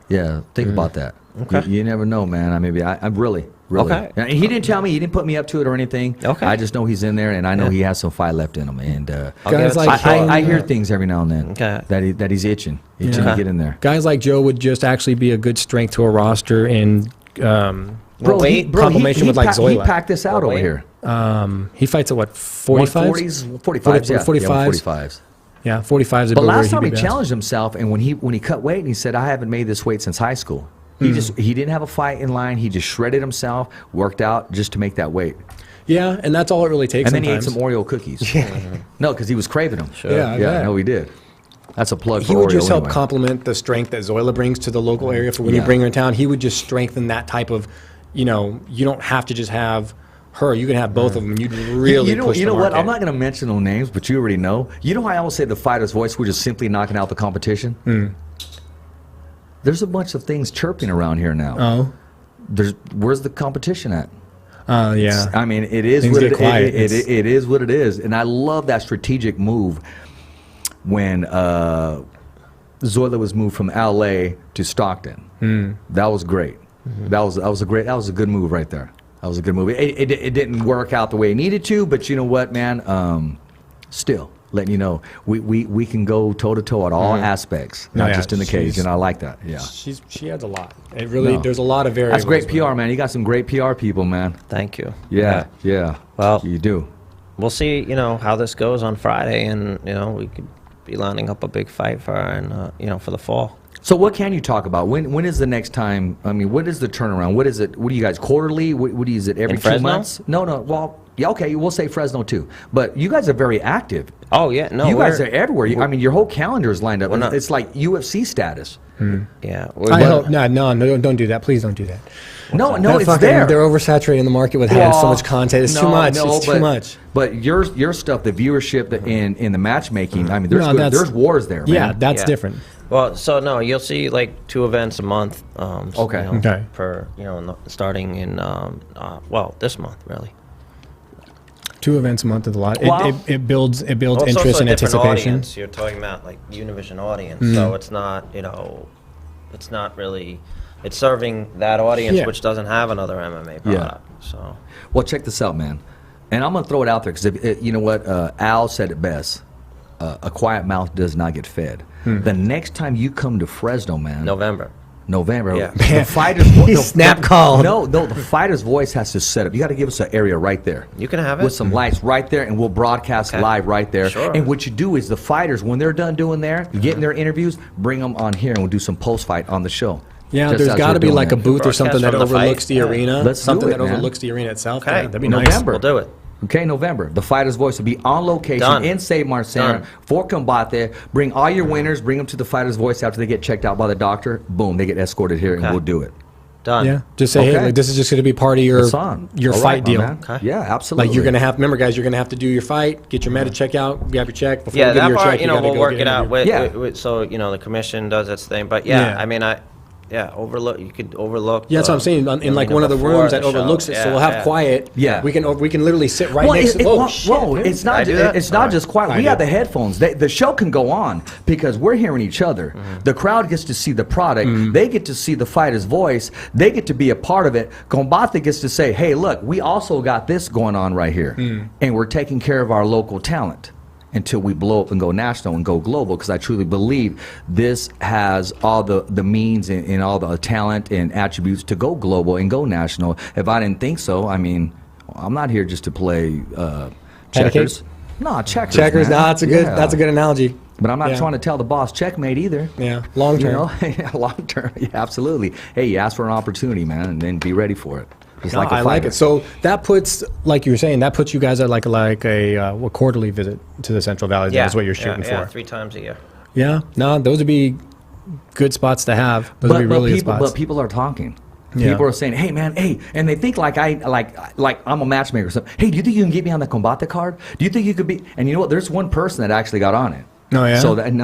Yeah, think about that. Okay. You never know, man. I mean, I'm really. Okay. And he didn't tell me. He didn't put me up to it or anything. Okay. I just know he's in there, and I know he has some fight left in him. And guys like I hear things every now and then that he's itching to get in there. Guys like Joe would just actually be a good strength to a roster in combination with like Zoila. He packed this out over here. He fights at what, 45? 45s, 45s. Yeah, 45 is a But last time he challenged himself, and when he cut weight, and he said, I haven't made this weight since high school. He didn't have a fight in line. He just shredded himself, worked out just to make that weight. Yeah, and that's all it really takes. And then he ate some Oreo cookies. No, because he was craving them. Sure. Yeah, no, he did. That's a plug for Oreo. He would just help complement the strength that Zoila brings to the local area for when you bring her in town. He would just strengthen that type of, you don't have to just have her. You can have both of them, and you'd really push the market. You know what? I'm not going to mention no names, but you already know. You know how I always say the fighter's voice, we're just simply knocking out the competition? There's a bunch of things chirping around here now. Oh. Where's the competition at? Yeah. I mean, it is what it is what it is. And I love that strategic move when Zoila was moved from LA to Stockton. That was great. That was a good move right there. That was a good move. It didn't work out the way it needed to, but you know what, man? Still letting you know we can go toe to toe at all aspects, not just in the cage, and I like that. Yeah, she adds a lot. It really there's a lot of variables. That's great PR, man. You got some great PR people, man. Thank you. Yeah. Well, you do. we'll see, how this goes on Friday, and we could be lining up a big fight for her, and for the fall. So what can you talk about? When is the next time? I mean, what is the turnaround? What is it? What do you guys, quarterly? What is it, every In 2 Fresno? months? No. Well, yeah, okay, we'll say Fresno too. But you guys are very active. Oh yeah, no, You guys are everywhere. I mean, your whole calendar is lined up. We're not- It's like UFC status. Yeah, I hope no, don't do that. Please don't do that. No, That it's fucking- there. They're oversaturating the market with having so Well, much content. It's too no, much. no, It's too much. But your stuff, the viewership in the matchmaking, I mean, No, that's- there's wars there, man. Yeah, that's Yeah. different. Well, so no, you'll see like 2 events a month. Okay. Okay. Per starting in this month really. 2 events a month is a lot. Wow. It builds Well, it's interest also a and different anticipation. audience. You're talking about like Univision audience, so it's not it's not really. It's serving that audience Yeah. which doesn't have another MMA product. So Well, check this out, man. And I'm going to throw it out there because you know what? Al said it best. A quiet mouth does not get fed. The next time you come to Fresno, man. November. The Yeah. fighter's He snap called. No, the fighter's voice has to set up. You got to give us an area right there. You can have it with some lights right there, and we'll broadcast Okay. live right there. Sure. And what you do is the fighters, when they're done doing getting their interviews, bring them on here, and we'll do some post fight on the show. Yeah, Just there's as got we're to be doing like a that. booth or something that Broadcast from the overlooks fight. the Yeah. arena. Let's do something it, that man. overlooks the arena itself. Okay. Yeah, that'd be November. nice. We'll do it. Okay, November. The Fighter's Voice will be on location Done. in Save Marcena Done. for Combate. Bring all your winners, bring them to the Fighter's Voice after they get checked out by the doctor. Boom, they get escorted here, and Okay. we'll do it. Done. Yeah, just say, hey, Okay. like, this is just going to be part of It's on. your All fight right, my deal. man. Okay. Yeah, absolutely. Like you're gonna have, remember, guys, you're gonna have to do your fight, get your med check out, grab your check before Yeah, we give that you your part, check. You gotta we'll go work get it an out interview. with, so the commission does its thing. But Yeah. I mean, overlook. You could overlook. Yeah, that's what I'm saying. In like one of the before rooms that the show. overlooks it, so Yeah, we'll have yeah. quiet. Yeah. we can literally sit right next to. It's not. I do that? It's not just quiet. I We do. have the headphones. The show can go on because we're hearing each other. Mm-hmm. The crowd gets to see the product. Mm-hmm. They get to see the fighter's voice. They get to be a part of it. Combate gets to say, "Hey, look, we also got this going on right here, Mm. and we're taking care of our local talent." Until we blow up and go national and go global, because I truly believe this has all the means and all the talent and attributes to go global and go national. If I didn't think so, I mean, I'm not here just to play checkers. No, checkers. Checkers. man. No, that's a good. Yeah. That's a good analogy. But I'm not Yeah. trying to tell the boss checkmate either. Yeah, long term. You know, long term. Yeah, absolutely. Hey, you ask for an opportunity, man, and then be ready for it. Just No, like a I like fighter. it. So that puts, like you were saying, that puts you guys at like a quarterly visit to the Central Valley. Yeah, That's what you're shooting yeah, for. 3 times a year. Yeah, no, those would be good spots to have. Those would be really good spots. But people are talking. Yeah. People are saying, "Hey, man, hey," and they think like I'm a matchmaker or something. Hey, do you think you can get me on the Combate card? Do you think you could be? And you know what? There's one person that actually got on it. Oh, yeah? So and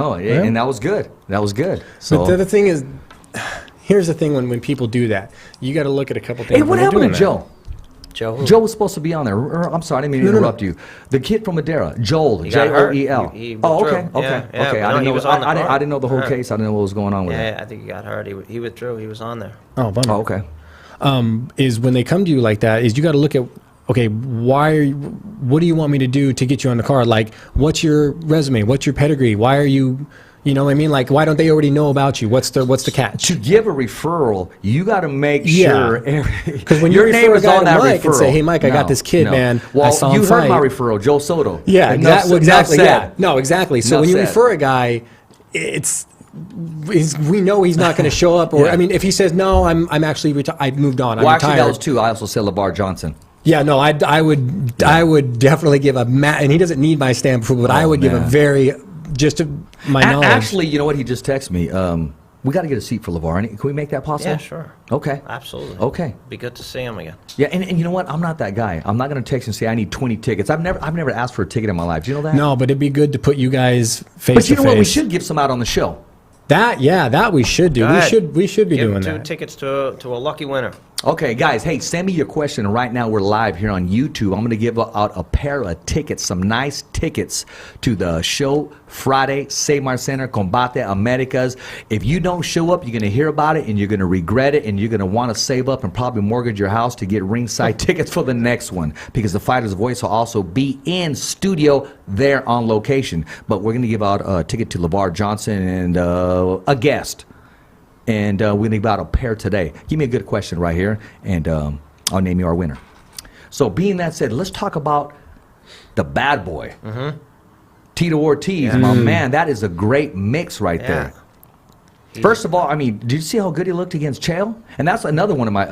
that was good. That was good. So But the other thing is, here's the thing: when people do that, you got to look at a couple things. hey, what when they're happened to doing that. Joe? Joe. Joe was supposed to be on there. I'm sorry, I didn't mean to interrupt you. The kid from Madeira, Joel, He got hurt. Joel. He Oh, okay, withdrew. okay, Yeah, yeah, okay. but I no, didn't he know. was on the I card. didn't know the whole Yeah. case. I didn't know what was going on with it. Yeah, I think he got hurt. He withdrew. He was on there. Oh, bummer. Oh, okay. Is when they come to you like that, is you got to look at, okay, what do you want me to do to get you on the card? Like, what's your resume? What's your pedigree? Why are you, you know what I mean? Like, why don't they already know about you? What's the catch? To give a referral, you got to make Yeah. sure Because when your you name refer a is guy on to that Mike referral. and say, hey, Mike, I got this kid, man. Well, I saw him you heard my fight. referral, Joe Soto. Yeah, Enough exactly. said. Yeah, no, exactly. So Enough when you said. refer a guy, we know he's not going to show up. Or Yeah. I mean, if he says no, I'm actually I moved on. I'm Well, actually, retired. that was two. I also said LeVar Johnson. Yeah, no, I would definitely give a and he doesn't need my stamp approval, but I Oh, would give a man. very just to my knowledge. Actually, you know what? He just texted me. We got to get a seat for LeVar. Can we make that possible? Yeah, sure. Okay. Absolutely. Okay. Be good to see him again. Yeah, and you know what? I'm not that guy. I'm not going to text and say I need 20 tickets. I've never asked for a ticket in my life. Do you know that? No, but it'd be good to put you guys face But you to know what? We face. should give some out on the show. That we should do. Go ahead. We should be Give doing 2 that. tickets to a lucky winner. Okay, guys, hey, send me your question. Right now, we're live here on YouTube. I'm going to give out a pair of tickets, some nice tickets to the show Friday, Save Marcena, Combate Americas. If you don't show up, you're going to hear about it, and you're going to regret it, and you're going to want to save up and probably mortgage your house to get ringside tickets for the next one, because the Fighter's Voice will also be in studio there on location. But we're going to give out a ticket to LeVar Johnson and a guest. And we're going to give out a pair today. Give me a good question right here, and I'll name you our winner. So being that said, let's talk about the bad boy. Tito Ortiz, my man, that is a great mix right there. First of all, I mean, did you see how good he looked against Chael? And that's another one of my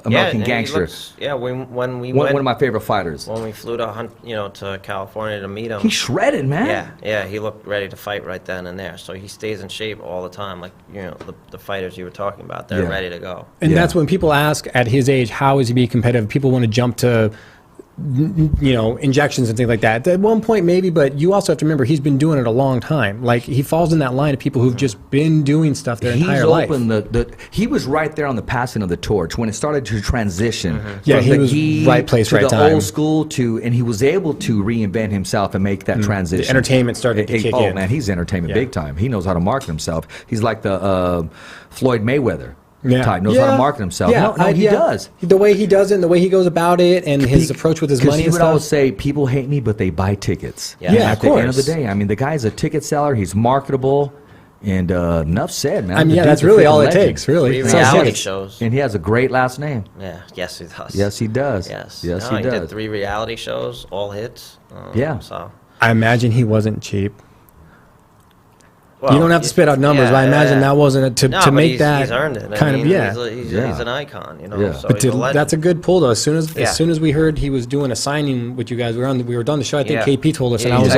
American gangsters. When we one of my favorite fighters. When we flew to to California to meet him, He shredded, man. yeah, he looked ready to fight right then and there. So he stays in shape all the time, like the fighters you were talking about. They're ready to go. And that's when people ask at his age, how is he being competitive? People want to jump to injections and things like that. At one point, maybe, but you also have to remember he's been doing it a long time. Like, he falls in that line of people who've just been doing stuff their entire life. He was right there on the passing of the torch when it started to transition. Yeah, he was right place, right time. The old school and he was able to reinvent himself and make that transition. The entertainment started to kick in. Oh man, he's entertainment big time. He knows how to market himself. He's like the Floyd Mayweather. Type knows how to market himself. No, he does. The way he does it, and the way he goes about it, and his approach with his money and stuff. He would always stuff. say, people hate me, but they buy tickets. Yeah, at the end of the day, I mean, the guy's a ticket seller. He's marketable, and enough said, man. I mean, that's really all it takes, really. Reality shows. And he has a great last name. Yeah, yes, he does. Yes, he does. Yes, he does. He did 3 reality shows, all hits. So I imagine he wasn't cheap. Well, you don't have to spit out numbers, but I imagine that wasn't to make that he's earned it. kind of he's an icon, So but that's a good pull though. As soon as we heard he was doing a signing with you guys, we were done the show. I think KP told us, and I was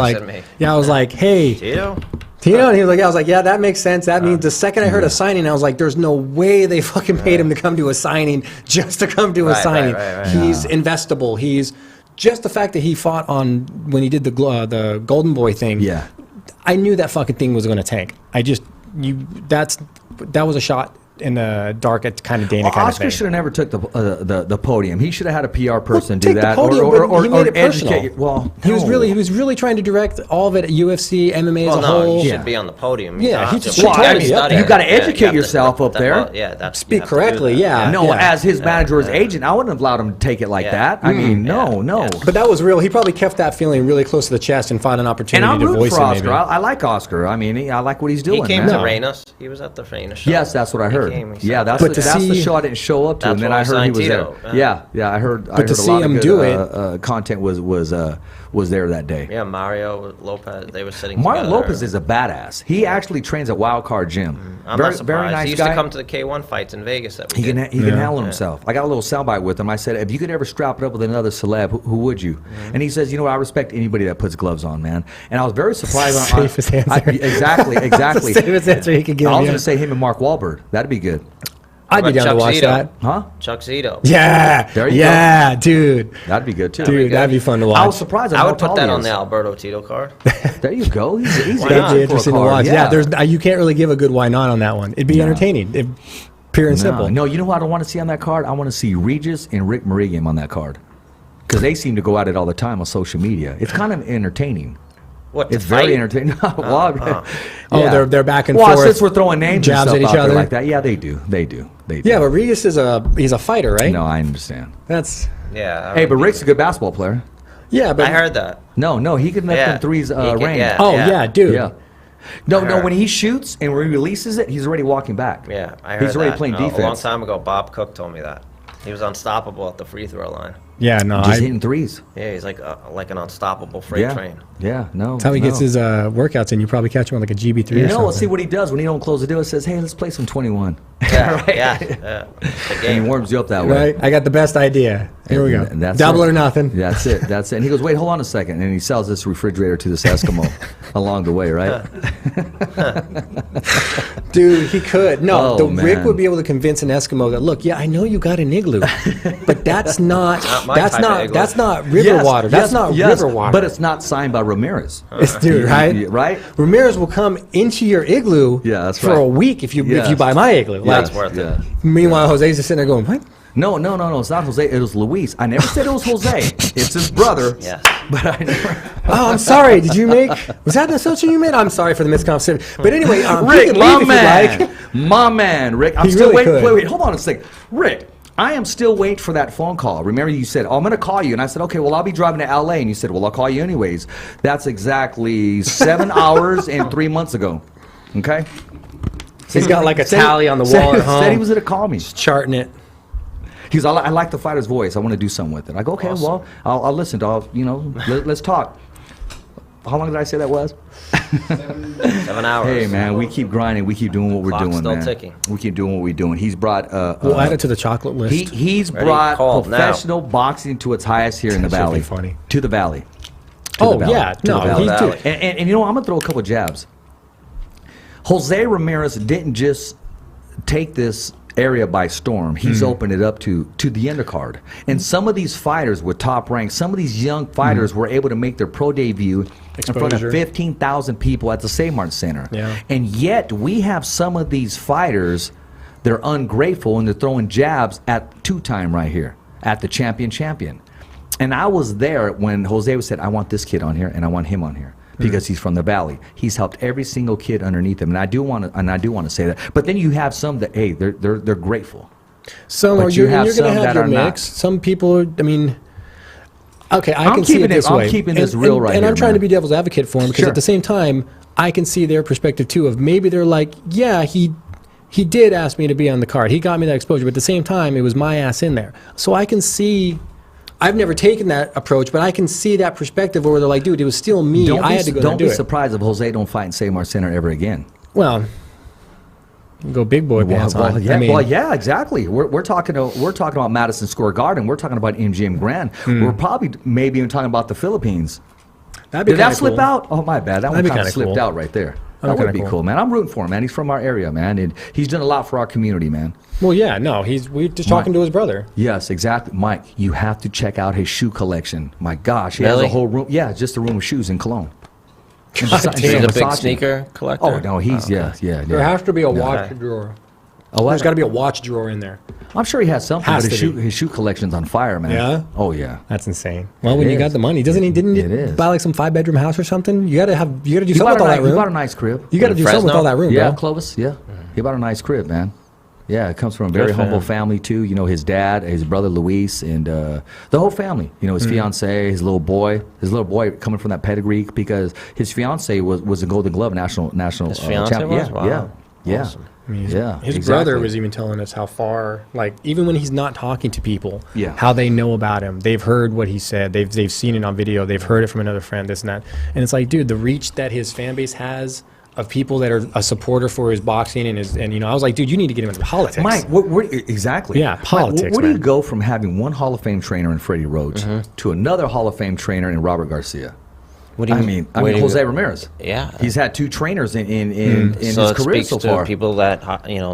like, hey, Tito, and he was like, that makes sense. That means the second I heard a signing, I was like, there's no way they fucking paid him to come to a signing just to come to a signing. He's investable. He's just the fact that he fought on when he did the Golden Boy thing. Yeah. I knew that fucking thing was going to tank. That was a shot in the dark at kind of Dana kind of thing. Oscar should have never took the podium. He should have had a PR person do that, he made it personal. educate. Well, he was really trying to direct all of it at UFC, MMA as a whole. You should be on the podium. Yeah, he just should totally be up there. You've got to educate yourself up there. Speak correctly. Yeah. No, as his manager or his agent, I wouldn't have allowed him to take it like that. I mean, no. But that was real. He probably kept that feeling really close to the chest and found an opportunity to voice it. And I'm rooting for Oscar. I like Oscar. I mean, I like what he's doing. He came to Reina's. He was at the Reina show. Yes, that's what I heard. Yeah, that's the show I didn't show up to, and then I heard he was there. Yeah, I heard. But to see him do it, content was there that day. Yeah, Mario Lopez. They were sitting. Mario together. Lopez is a badass. He actually trains at Wild Card Gym. I'm not surprised. Very nice he used guy. to come to the K1 fights in Vegas. He can handle himself. I got a little soundbite with him. I said, if you could ever strap it up with another celeb, who would you? And he says, I respect anybody that puts gloves on, man. And I was very surprised. Safest answer. Exactly. Safest answer he could give. I was going to say him and Mark Wahlberg. That'd be good. I'd be down to watch that. Huh? Chuck Zito. Yeah. There you go. Dude. That'd be good, too. Dude, that'd be fun to watch. I was surprised. I would put that on the Alberto Tito card. There you go. He's that'd be interesting to watch. Yeah, you can't really give a good why not on that one. It'd be entertaining. Pure and simple. No, you know what I don't want to see on that card? I want to see Regis and Rick Morigian on that card. Because they seem to go at it all the time on social media. It's kind of entertaining. What, it's very entertaining. They're back and forth. Well, since we're throwing names jabs at each other like that, yeah, they do. Yeah, but Regis he's a fighter, right? No, I understand. Hey, but Rick's a good basketball player. Yeah, but I heard that. No, he can make them threes rain. Yeah, dude. Yeah. No, when he shoots and when he releases it, he's already walking back. Yeah, I heard he's already playing defense. A long time ago, Bob Cook told me that. He was unstoppable at the free throw line. Yeah, no, just hitting threes. Yeah, he's like an unstoppable freight train. Yeah, no. That's how he gets his workouts in. You probably catch him on like a GB3 or something. Let's see what he does when he don't close the deal. It says, hey, let's play some 21. Yeah, right? Yeah. And he warms you up that way. Right, I got the best idea. Here we go. Double or nothing. That's it. And he goes, wait, hold on a second. And he sells this refrigerator to this Eskimo along the way, right? Dude, he could. No, Rick would be able to convince an Eskimo that, look, I know you got an igloo, but that's not river water. That's not river water. But it's not signed by Ramirez. Dude, right? Right? Ramirez will come into your igloo for a week if you buy my igloo. That's worth it. Meanwhile, Jose's just sitting there going, what? No, it's not Jose. It was Luis. I never said it was Jose. It's his brother. Yes. But I never. Oh, I'm sorry. Was that an assumption you made? I'm sorry for the misconception. But anyway, Rick, my man, Rick. I'm still waiting. Wait, hold on a second. Rick, I am still waiting for that phone call. Remember you said, I'm going to call you. And I said, okay, well, I'll be driving to LA. And you said, well, I'll call you anyways. That's exactly 7 hours and 3 months ago. Okay? He's got like a tally on the wall at home. Said he was going to call me. Just charting it. He's, I like the fighter's voice. I want to do something with it. I go, okay, Awesome. well, I'll listen to, let's talk. How long did I say that was? 7 hours. Hey, man, we keep grinding. We keep doing what we're Clock's doing, still man. ticking. We keep doing what we're doing. He's brought... We'll add it to the chocolate list. He's Ready? brought Call now. professional boxing to its highest here in the That should valley. be funny. To the valley. Oh, yeah. No, valley. he's doing And you know, I'm going to throw a couple jabs. Jose Ramirez didn't just take this area by storm. He's opened it up to the undercard. And some of these fighters with top ranks, some of these young fighters were able to make their pro debut in front of Exposure. 15,000 people at the Saymart Center. Yeah. And yet we have some of these fighters, they're ungrateful and they're throwing jabs at two-time right here, at the champion. And I was there when Jose said, I want this kid on here and I want him on here. Because he's from the valley, he's helped every single kid underneath him, and I do want to say that. But then you have some that they're grateful. Some But are you you're have going to some have that your are not. mix. Some people are, I mean, okay, I I'm can see keeping it this it- I'm way. keeping this real right And here, I'm trying man. to be devil's advocate for him because Sure. at the same time, I can see their perspective too of maybe they're like, yeah, he did ask me to be on the card. He got me that exposure, but at the same time, it was my ass in there. So I can see. I've never taken that approach, but I can see that perspective where they're like, dude, it was still me. I had to go there Don't and do be it. surprised if Jose don't fight in Saymart Center ever again. Well, you go big boy pants on. Yeah, I mean, yeah, exactly. We're talking about Madison Square Garden. We're talking about MGM Grand. We're probably maybe even talking about the Philippines. that'd be Did that kinda slip cool. out? Oh, my bad. That That'd one be kind of kinda slipped cool. out right there. That That'd be would be kinda cool, cool. man. I'm rooting for him, man. He's from our area, man, and he's done a lot for our community, man. Well, yeah, no, we're just talking to his brother. Yes, exactly. Mike, you have to check out his shoe collection. My gosh, he has Really? a whole room. Yeah, just a room of shoes in Cologne. God Versa- damn. He's a big Versace. sneaker collector. Oh, no, he's, yeah. There has to be a watch Okay. drawer. Oh, what? There's got to be a watch drawer in there. I'm sure he has something, Has but to be. his shoe collection's on fire, man. Yeah? Oh, yeah. That's insane. Well, when It you got is. the money, didn't It he is. buy like some 5-bedroom house or something? You gotta do He something bought, with all that he room. bought a nice crib. You gotta In do something with Fresno? all that room, Yeah, bro. Clovis, yeah. He bought a nice crib, man. Yeah, it comes from a very Good for humble him. family, too. You know, his dad, his brother Luis, and the whole family. You know, his fiance, his little boy coming from that pedigree because his fiance was a Golden Glove national His fiance champion. was? Yeah, Wow. yeah. Awesome. Yeah, His exactly. brother was even telling us how far, like, even when he's not talking to people, Yeah. how they know about him. They've heard what he said. They've seen it on video. They've heard it from another friend, this and that. And it's like, dude, the reach that his fan base has of people that are a supporter for his boxing and you know, I was like, dude, you need to get him into politics. Mike, exactly. Yeah, Mike, politics, where do you man. go from having one Hall of Fame trainer in Freddie Roach to another Hall of Fame trainer in Robert Garcia? What do you I mean, where do you- Jose Ramirez. Yeah. He's had two trainers in his So it career speaks so to far. people that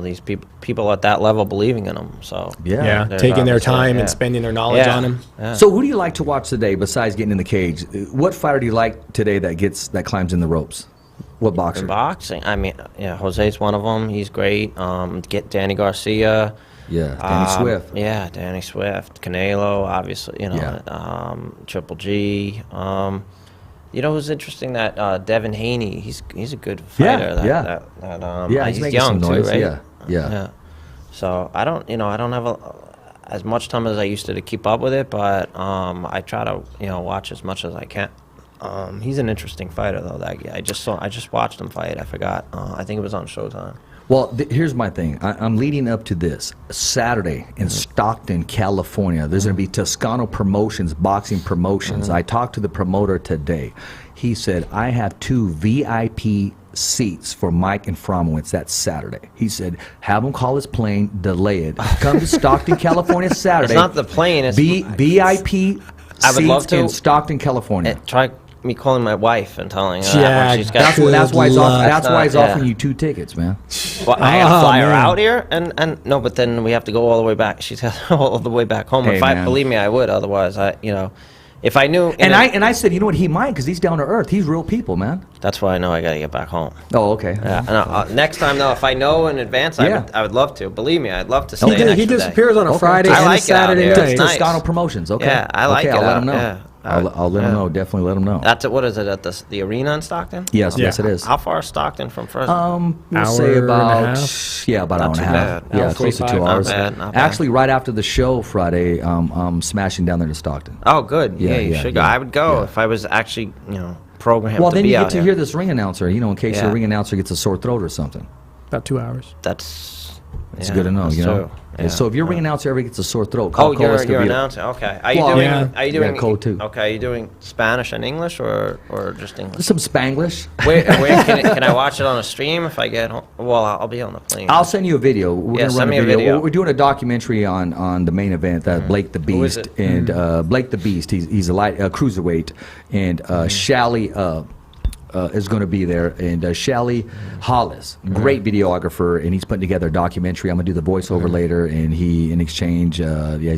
these people at that level believing in him. So Yeah, There's taking their obviously- time yeah. and spending their knowledge Yeah. on him. Yeah. So who do you like to watch today besides getting in the cage? What fighter do you like today that climbs in the ropes? What boxer? In boxing, I mean, yeah, Jose's one of them. He's great. Get Danny Garcia. Yeah, Danny Swift. Yeah, Danny Swift. Canelo, obviously. You know, Yeah. Triple G. You know, it was interesting that Devin Haney. He's a good fighter. Yeah, yeah, he's making young some noise. too, right? Yeah. So I don't have as much time as I used to keep up with it, but I try to watch as much as I can. He's an interesting fighter though. That guy. I just watched him fight. I forgot. I think it was on Showtime. Well, here's my thing. I'm leading up to this. Saturday in Stockton, California, there's going to be Toscano Promotions, boxing promotions. I talked to the promoter today. He said, I have 2 VIP seats for Mike and Fromowitz that Saturday. He said, have him call his plane, delay it. Come to Stockton, California Saturday. It's not the plane. It's VIP I would love seats to. in Stockton, California. Try me calling my wife and telling her Yeah, when she's got. That's why he's, luck. that's why he's Yeah. offering you 2 tickets, man. Well, I gotta Oh, fly her man. out here, and no, but then we have to go all the way back. She's got to go all the way back home. Hey, If I man. believe me, I would. Otherwise, if I knew. And I said, you know what, he might, because he's down to earth. He's real people, man. That's why I know I gotta get back home. Oh, okay. Yeah. And next time though, if I know in advance, Yeah. I would love to. Believe me, I'd love to stay. an He extra day. disappears on a Okay. Friday I and like a it out Saturday here. night. It's nice. Toscano Promotions. Okay. Yeah, I like okay, it I'll let out, him know. yeah. I'll let him know. Definitely let him know. That's what is it at the arena in Stockton? Yes, Yeah. yes, it is. How far is Stockton from Fresno? We'll Hour say and a about half? about an hour Not and a too half. bad. Yeah, Hour close to 45. 2 Not hours. bad, not bad. Actually, right after the show Friday, I'm smashing down there to Stockton. Oh, good. Yeah, Yeah, you yeah, should go. yeah, I would go yeah. if I was actually programmed Well, to then be you out get to here. hear this ring announcer, in case Yeah. your ring announcer gets a sore throat or something. About 2 hours. That's It's Yeah, good to know, that's you know. true. Yeah, Yeah. so if your ring announcer ever gets a sore throat, call Oh, Cole you're Escobedo. announcing. Okay. Are you Well, doing? yeah. Are you Yeah, doing? Cole too. Okay. Are you doing Spanish and English or just English? Some Spanglish. Where can I watch it on a stream if I get home? Well, I'll be on the plane. I'll send you a video. We're Yeah, gonna send run me a a video. video. We're doing a documentary on the main event, Blake the Who is Beast, it? and Blake the Beast. He's a light cruiserweight, and Shally is going to be there, and Shally Hollis, great videographer, and he's putting together a documentary. I'm gonna do the voiceover later, and he in exchange, he's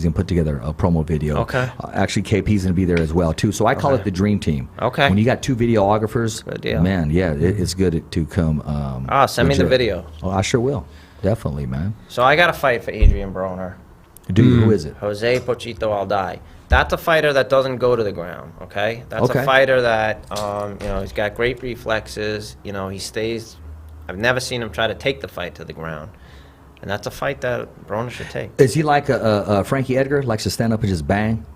gonna put together a promo video. Okay. Actually, KP's gonna be there as well too. So I call it the dream team. Okay. When you got two videographers, Good deal. man, yeah, it's good to come. Send me the legit. video. Oh, I sure will. Definitely, man. So I got a fight for Adrian Broner. Dude, who is it? Jose Pochito Alday. That's a fighter that doesn't go to the ground, okay? That's Okay. a fighter that, he's got great reflexes. He stays. I've never seen him try to take the fight to the ground. And that's a fight that Broner should take. Is he like a Frankie Edgar, likes to stand up and just bang?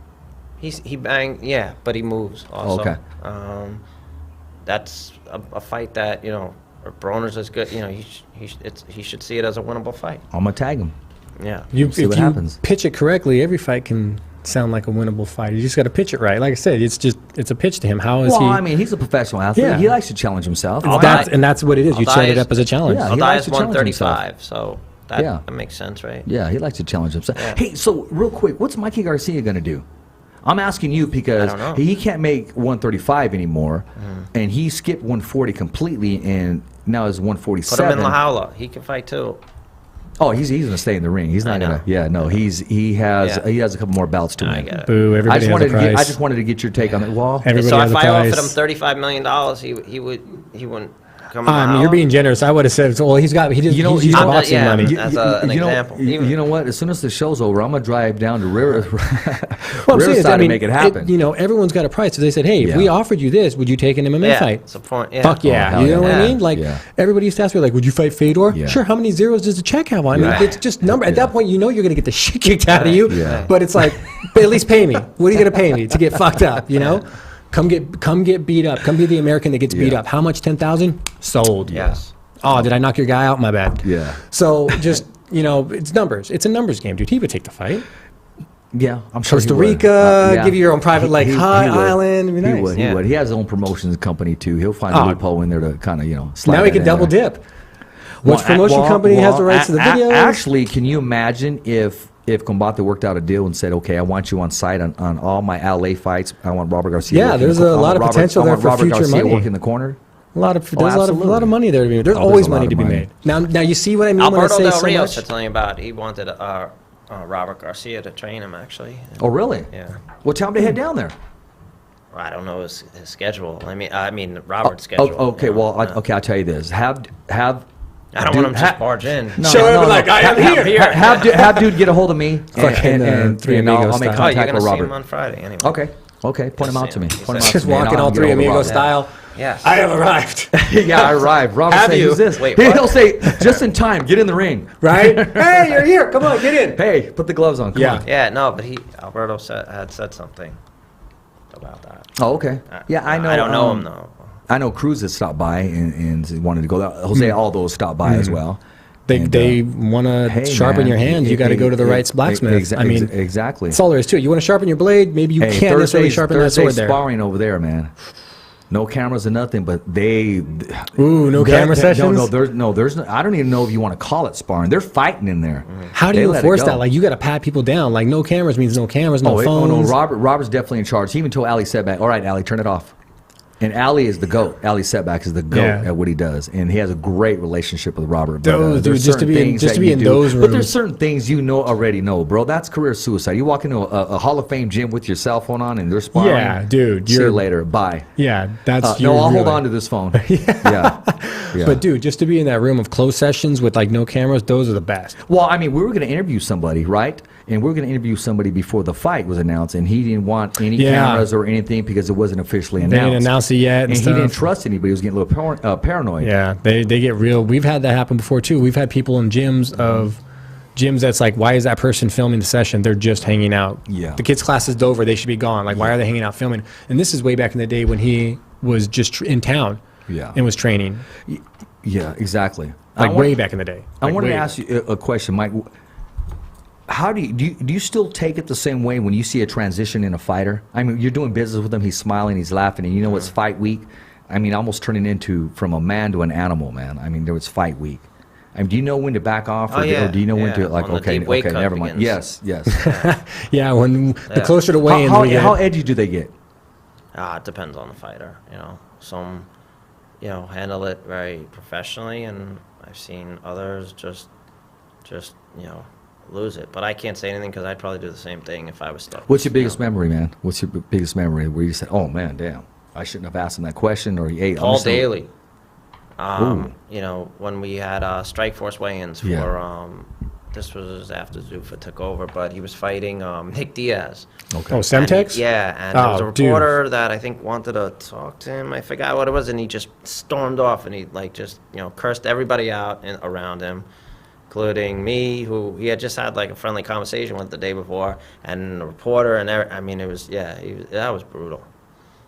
He bang, yeah, but he moves also. Okay. That's a fight that, Broner's as good. He should see it as a winnable fight. I'm gonna tag him. Yeah. See If what you happens. pitch it correctly, every fight can sound like a winnable fight. You just got to pitch it right. Like I said, it's a pitch to him. How is Well, he? I mean, he's a professional athlete. Yeah. He likes to challenge himself. That's what it is. You set it up as a challenge. Yeah. He Alday likes is to challenge himself. 135, so that makes sense, right? Yeah, he likes to challenge himself. Yeah. Hey, so real quick, what's Mikey Garcia gonna do? I'm asking you because I don't know. he can't make 135 anymore, and he skipped 140 completely, and now is Put 147. him in La Jaula. He can fight too. Oh, he's gonna stay in the ring. He's I not know. gonna. Yeah, no, he has a couple more bouts to I win. get it. Boo! Everybody has a I price. just wanted to get your take on it. Well, Everybody So has if a I offered price. him $35 million, he wouldn't come. in La I mean, you're Jaula? being generous. I would have said, well, he's used you know- boxing yeah. money. As an example. You know what? As soon as the show's over, I'm gonna drive down to River, Well, I'm saying is, Riverside to make it happen. Everyone's got a price. If they said, hey, if Yeah. we offered you this, would you take an MMA Yeah, fight? it's a point. Yeah. Fuck yeah. hell You know yeah. what I Yeah. mean? Like, Yeah. everybody used to ask me, like, would you fight Fedor? Yeah. Sure. How many zeros does the check have on? I mean, Right. it's just number. At that point, you're going to get the shit kicked out of you. Yeah. But it's like, at least pay me. What are you going to pay me to get fucked up, you know? Come get beat up. Come be the American that gets beat Yeah. up. How much? 10,000? Sold. Yes. Oh, did I knock your guy out? My bad. Yeah. So just, it's numbers. It's a numbers game, dude. He would take the fight. Yeah, I'm sure. Costa he would. Rica, Yeah. give you your own private, He like, would. island. It'd be He nice. would. He Yeah. would. He has his own promotions company too. He'll find Oh. a loophole in there to kind of slide Now he that can in double there. dip. Which promotion company has the rights to the videos? Actually, can you imagine if Combate worked out a deal and said, "Okay, I want you on site on all my LA fights. I want Robert Garcia." Yeah, working there's the a lot of potential there for Robert future Garcia money. working in the corner. There's a absolutely. lot of money there to be made. There's Oh, always there's a lot money of to be money. made. Now you see what I mean Alberto when I Del say so Rio much? said something about he wanted Robert Garcia to train him actually. Oh, really? Yeah. Well, tell him to head down there. I don't know his schedule. I mean Robert's schedule. Okay. you know, Well, yeah. okay. I'll tell you this. Have. I don't want him to just barge in. Show him like, I am here. Have dude get a hold of me. Fucking, Three Amigos I'll make style. Oh, you're contact gonna with see Robert. him on Friday anyway. Okay. Point him out to me. Just Point him out Just to me, and walking I'll all get three a hold of Amigo Robert. style. Yes. I have arrived. Yeah, I arrived. Robert Have said, you? "Who's this?" Wait, He'll what? say, "Just in time. Get in the ring." Right? Hey, you're here. Come on, get in. Hey, put the gloves on. Come Yeah. on. Yeah, no, but Alberto had said something about that. Oh, okay. Yeah, I know. I don't know him though. I know Cruz has stopped by and wanted to go. Jose Aldo stopped by as well. They want to Hey, sharpen man, your hands. You got to go to the right blacksmith. I mean, exactly. that's all there is to it. You want to sharpen your blade. Maybe you can't necessarily sharpen that sword there. Sparring over there, man. No cameras or nothing, but No camera sessions? There's no, I don't even know if you want to call it sparring. They're fighting in there. How do They you let it enforce go. that? Like, you got to pat people down. Like, no cameras means no cameras, no phones. No, Robert's definitely in charge. He even told Ali Setback, "All right, Ali, turn it off." And Ali is the GOAT. Ali Setback is the GOAT Yeah. at what he does. And he has a great relationship with Robert. Dude, there's just to certain be in- things just that to be you in do. those But rooms. there's certain things you already know, bro. That's career suicide. You walk into a Hall of Fame gym with your cell phone on and they're sparring. Yeah, dude, See you you're- later. Bye. Yeah, that's No, I'll hold really- on to this phone. Yeah. But dude, just to be in that room of closed sessions with like no cameras, those are the best. Well, I mean, we were going to interview somebody, right? And we were going to interview somebody before the fight was announced, and he didn't want any Yeah. cameras or anything because it wasn't officially They announced. didn't announce it yet, and he stuff. didn't trust anybody. He was getting a little paranoid. Yeah, they get real. We've had that happen before too. We've had people in gyms that's like, why is that person filming the session? They're just hanging out. Yeah. The kids' class is over. They should be gone. Like, why are they hanging out filming? And this is way back in the day when he was just in town. Yeah. And was training. Yeah, exactly. Like way back in the day. I Like wanted to way ask you a question, Mike. How do you still take it the same way when you see a transition in a fighter? I mean, you're doing business with him. He's smiling, he's laughing, and you know it's fight week. I mean, almost turning into from a man to an animal, man. I mean, there was fight week. I mean, do you know when to back off, or do you know when to like? When the deep weight cut never mind. begins. Yes. Yeah, when the closer to weigh-in, How edgy do they get? It depends on the fighter. You know, some, handle it very professionally, and I've seen others just lose it. But I can't say anything because I'd probably do the same thing if I was stuck. What's your biggest memory, man? What's your biggest memory where you said, "Oh man, damn, I shouldn't have asked him that question," or "Hey, Paul Daly. When we had Strike Force weigh-ins for this was after Zuffa took over, but he was fighting Nick Diaz. Okay. Oh, Semtex? And there was a reporter that I think wanted to talk to him. I forgot what it was, and he just stormed off, and he cursed everybody out around him, including me, who he had just had like a friendly conversation with the day before, and the reporter, and it was that was brutal.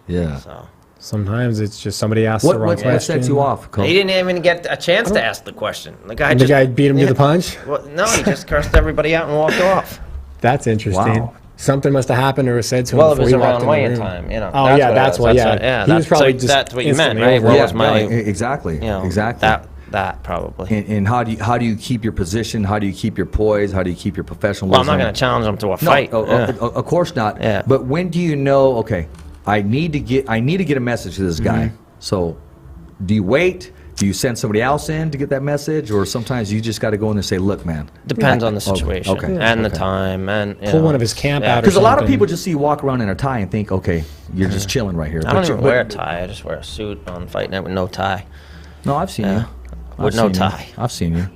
Yeah. So. Sometimes it's just somebody asks the wrong question. What sets you off, Cole? He didn't even get a chance to ask the question. The guy beat him to the punch? Well, no, he just cursed everybody out and walked off. That's interesting. Wow. Something must have happened or was said to him Well, it before was he walked around in the weigh-in room. time, Oh, that's why. He was probably just that's what you meant, instantly right? over What it. was my exactly. Exactly. That probably. And how do you keep your position? How do you keep your poise? How do you keep your professionalism? Well, I'm not going to challenge him to a fight. No, of course not. Yeah. But when do you know? Okay, I need to get a message to this guy. So, do you wait? Do you send somebody else in to get that message, or sometimes you just got to go in and say, "Look, man." Depends on the situation and the Okay. time and Pull one of his camp out or Because a lot of something. people just see you walk around in a tie and think, "Okay, you're just chilling right here." I don't even wear a tie. I just wear a suit on fight night with no tie. No, I've seen you. With no tie. I've seen you.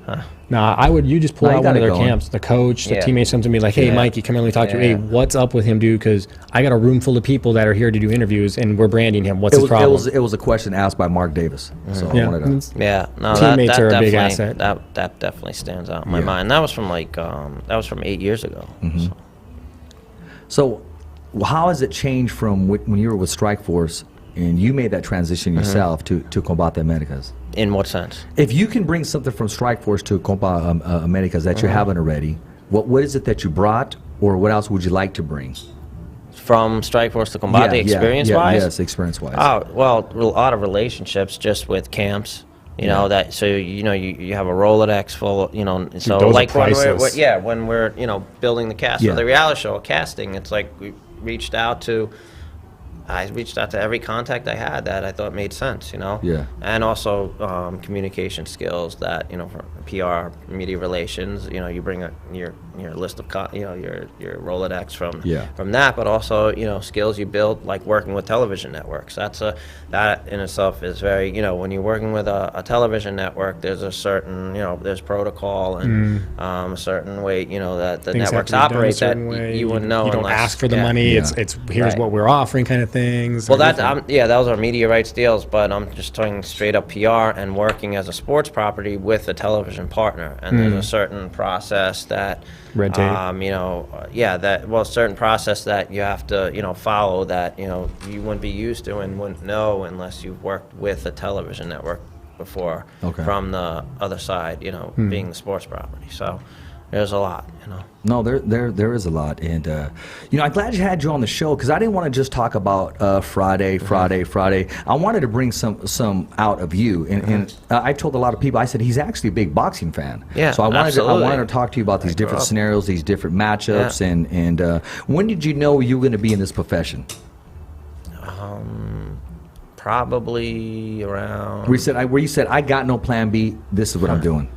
Nah, you just pull No, you out one got of it their going. camps. The coach, the Yeah. teammates come to me like, "Hey, Yeah. Mikey, come here, let me talk to you. Yeah. Hey, what's up with him, dude? Because I got a room full of people that are here to do interviews, and we're branding him. What's his problem?" It was a question asked by Mark Davis. So Yeah. I wanted to. Yeah, no, Teammates that are a big definitely- asset. That definitely stands out in my Yeah. mind. That was from that was from 8 years ago. So, how has it changed from when you were with Strike Force and you made that transition yourself to Combate Americas? In what sense? If you can bring something from Strike Force to Combate Americas that you haven't already, what is it that you brought, or what else would you like to bring? From Strike Force to Combate, experience-wise? Yes, experience-wise. Oh, well, a lot of relationships just with camps. You know that, so you have a Rolodex full of, so those are like priceless. when we're building the cast for the reality show, casting, it's like I reached out to every contact I had that I thought made sense, Yeah. and also communication skills that for PR, media relations, you bring your list of your Rolodex from that, but also skills you build like working with television networks. That in itself is very when you're working with a television network, there's a certain there's protocol and a certain way that the Things have networks to be done a operate that certain way. you wouldn't know You don't unless, ask for the money. Yeah. It's here's Right. what we're offering, kind of things. Well, or that different. those are media rights deals, but I'm just talking straight up PR and working as a sports property with a television partner, and there's a certain process that Red tape. certain process that you have to follow that you wouldn't be used to and wouldn't know unless you've worked with a television network before from the other side, being the sports property. So there's a lot, No, there is a lot, and I'm glad you had you on the show because I didn't want to just talk about Friday. I wanted to bring some out of you, and I told a lot of people. I said he's actually a big boxing fan. Yeah, so I wanted absolutely. to talk to you about these different scenarios, these different matchups, Yeah. and when did you know you were going to be in this profession? Probably around Where you said I got no plan B. This is what I'm doing.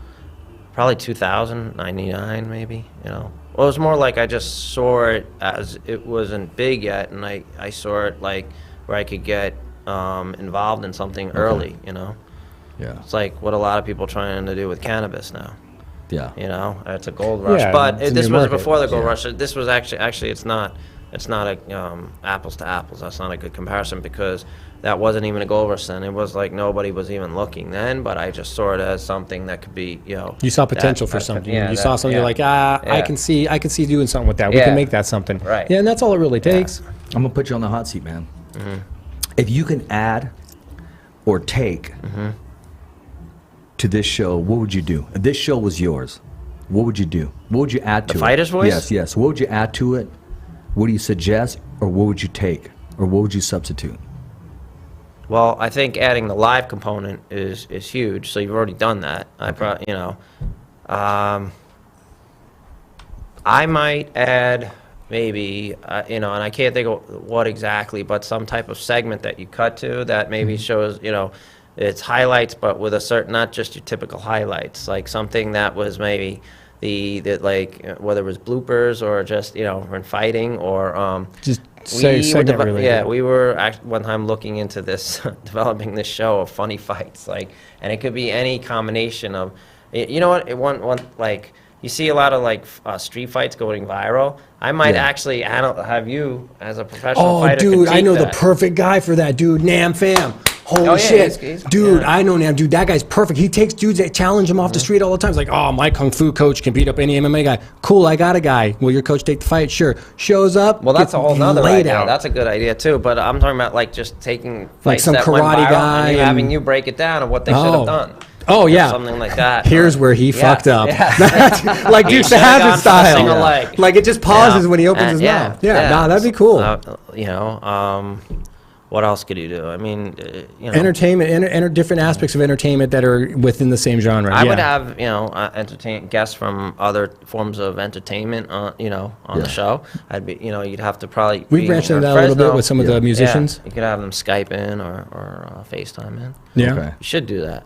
probably 2000, 99 maybe, Well, it was more like I just saw it as it wasn't big yet, and I saw it like where I could get involved in something early, Yeah. It's like what a lot of people are trying to do with cannabis now. Yeah. It's a gold rush, Yeah, but it's a this new was market. before the gold rush. This was actually it's not a apples to apples. That's not a good comparison because that wasn't even a gold rush then. It was like nobody was even looking then, but I just saw it as something that could be, You saw potential for something. yeah, you saw something yeah. like, I Yeah. can see doing something with that. We Yeah. can make that something. Right. Yeah, and that's all it really takes. I'm gonna put you on the hot seat, man. If you can add or take to this show, what would you do? If this show was yours, what would you do? What would you add to it? The Fighter's Voice? Yes. What would you add to it? What do you suggest, or what would you take, or what would you substitute? Well, I think adding the live component is huge. So you've already done that. I might add maybe, and I can't think of what exactly, but some type of segment that you cut to that maybe shows, it's highlights, but with a certain, not just your typical highlights, like something that was maybe whether it was bloopers or just, when fighting or, Just say segment related. Yeah, we were one time looking into this, developing this show of funny fights, and it could be any combination of, you see a lot of street fights going viral. I might actually have you as a professional fighter. Oh, dude, I know that. the perfect guy for that, dude. Nam Fam. Holy shit. Dude, I know Nam. Dude, that guy's perfect. He takes dudes that challenge him off the street all the time. It's like, oh, my Kung Fu coach can beat up any MMA guy. Cool, I got a guy. Will your coach take the fight? Sure. Shows up. Well, that's a whole nother idea. Out. That's a good idea, too. But I'm talking about, just taking fights some that went karate viral guy and having you break it down of what they should have done. Oh, yeah. Something like that. Here's where he fucked up. Yes. Like Dukes of Hazzard style. Single leg. Like it just pauses when he opens his mouth. Nah, that'd be cool. What else could you do? I mean, Entertainment, different aspects of entertainment that are within the same genre. I would have, entertain guests from other forms of entertainment, on the show. I'd be, you'd have to probably. We branched into that a little bit with some of the musicians. Yeah. You could have them Skype in or FaceTime in. Yeah. Okay. You should do that.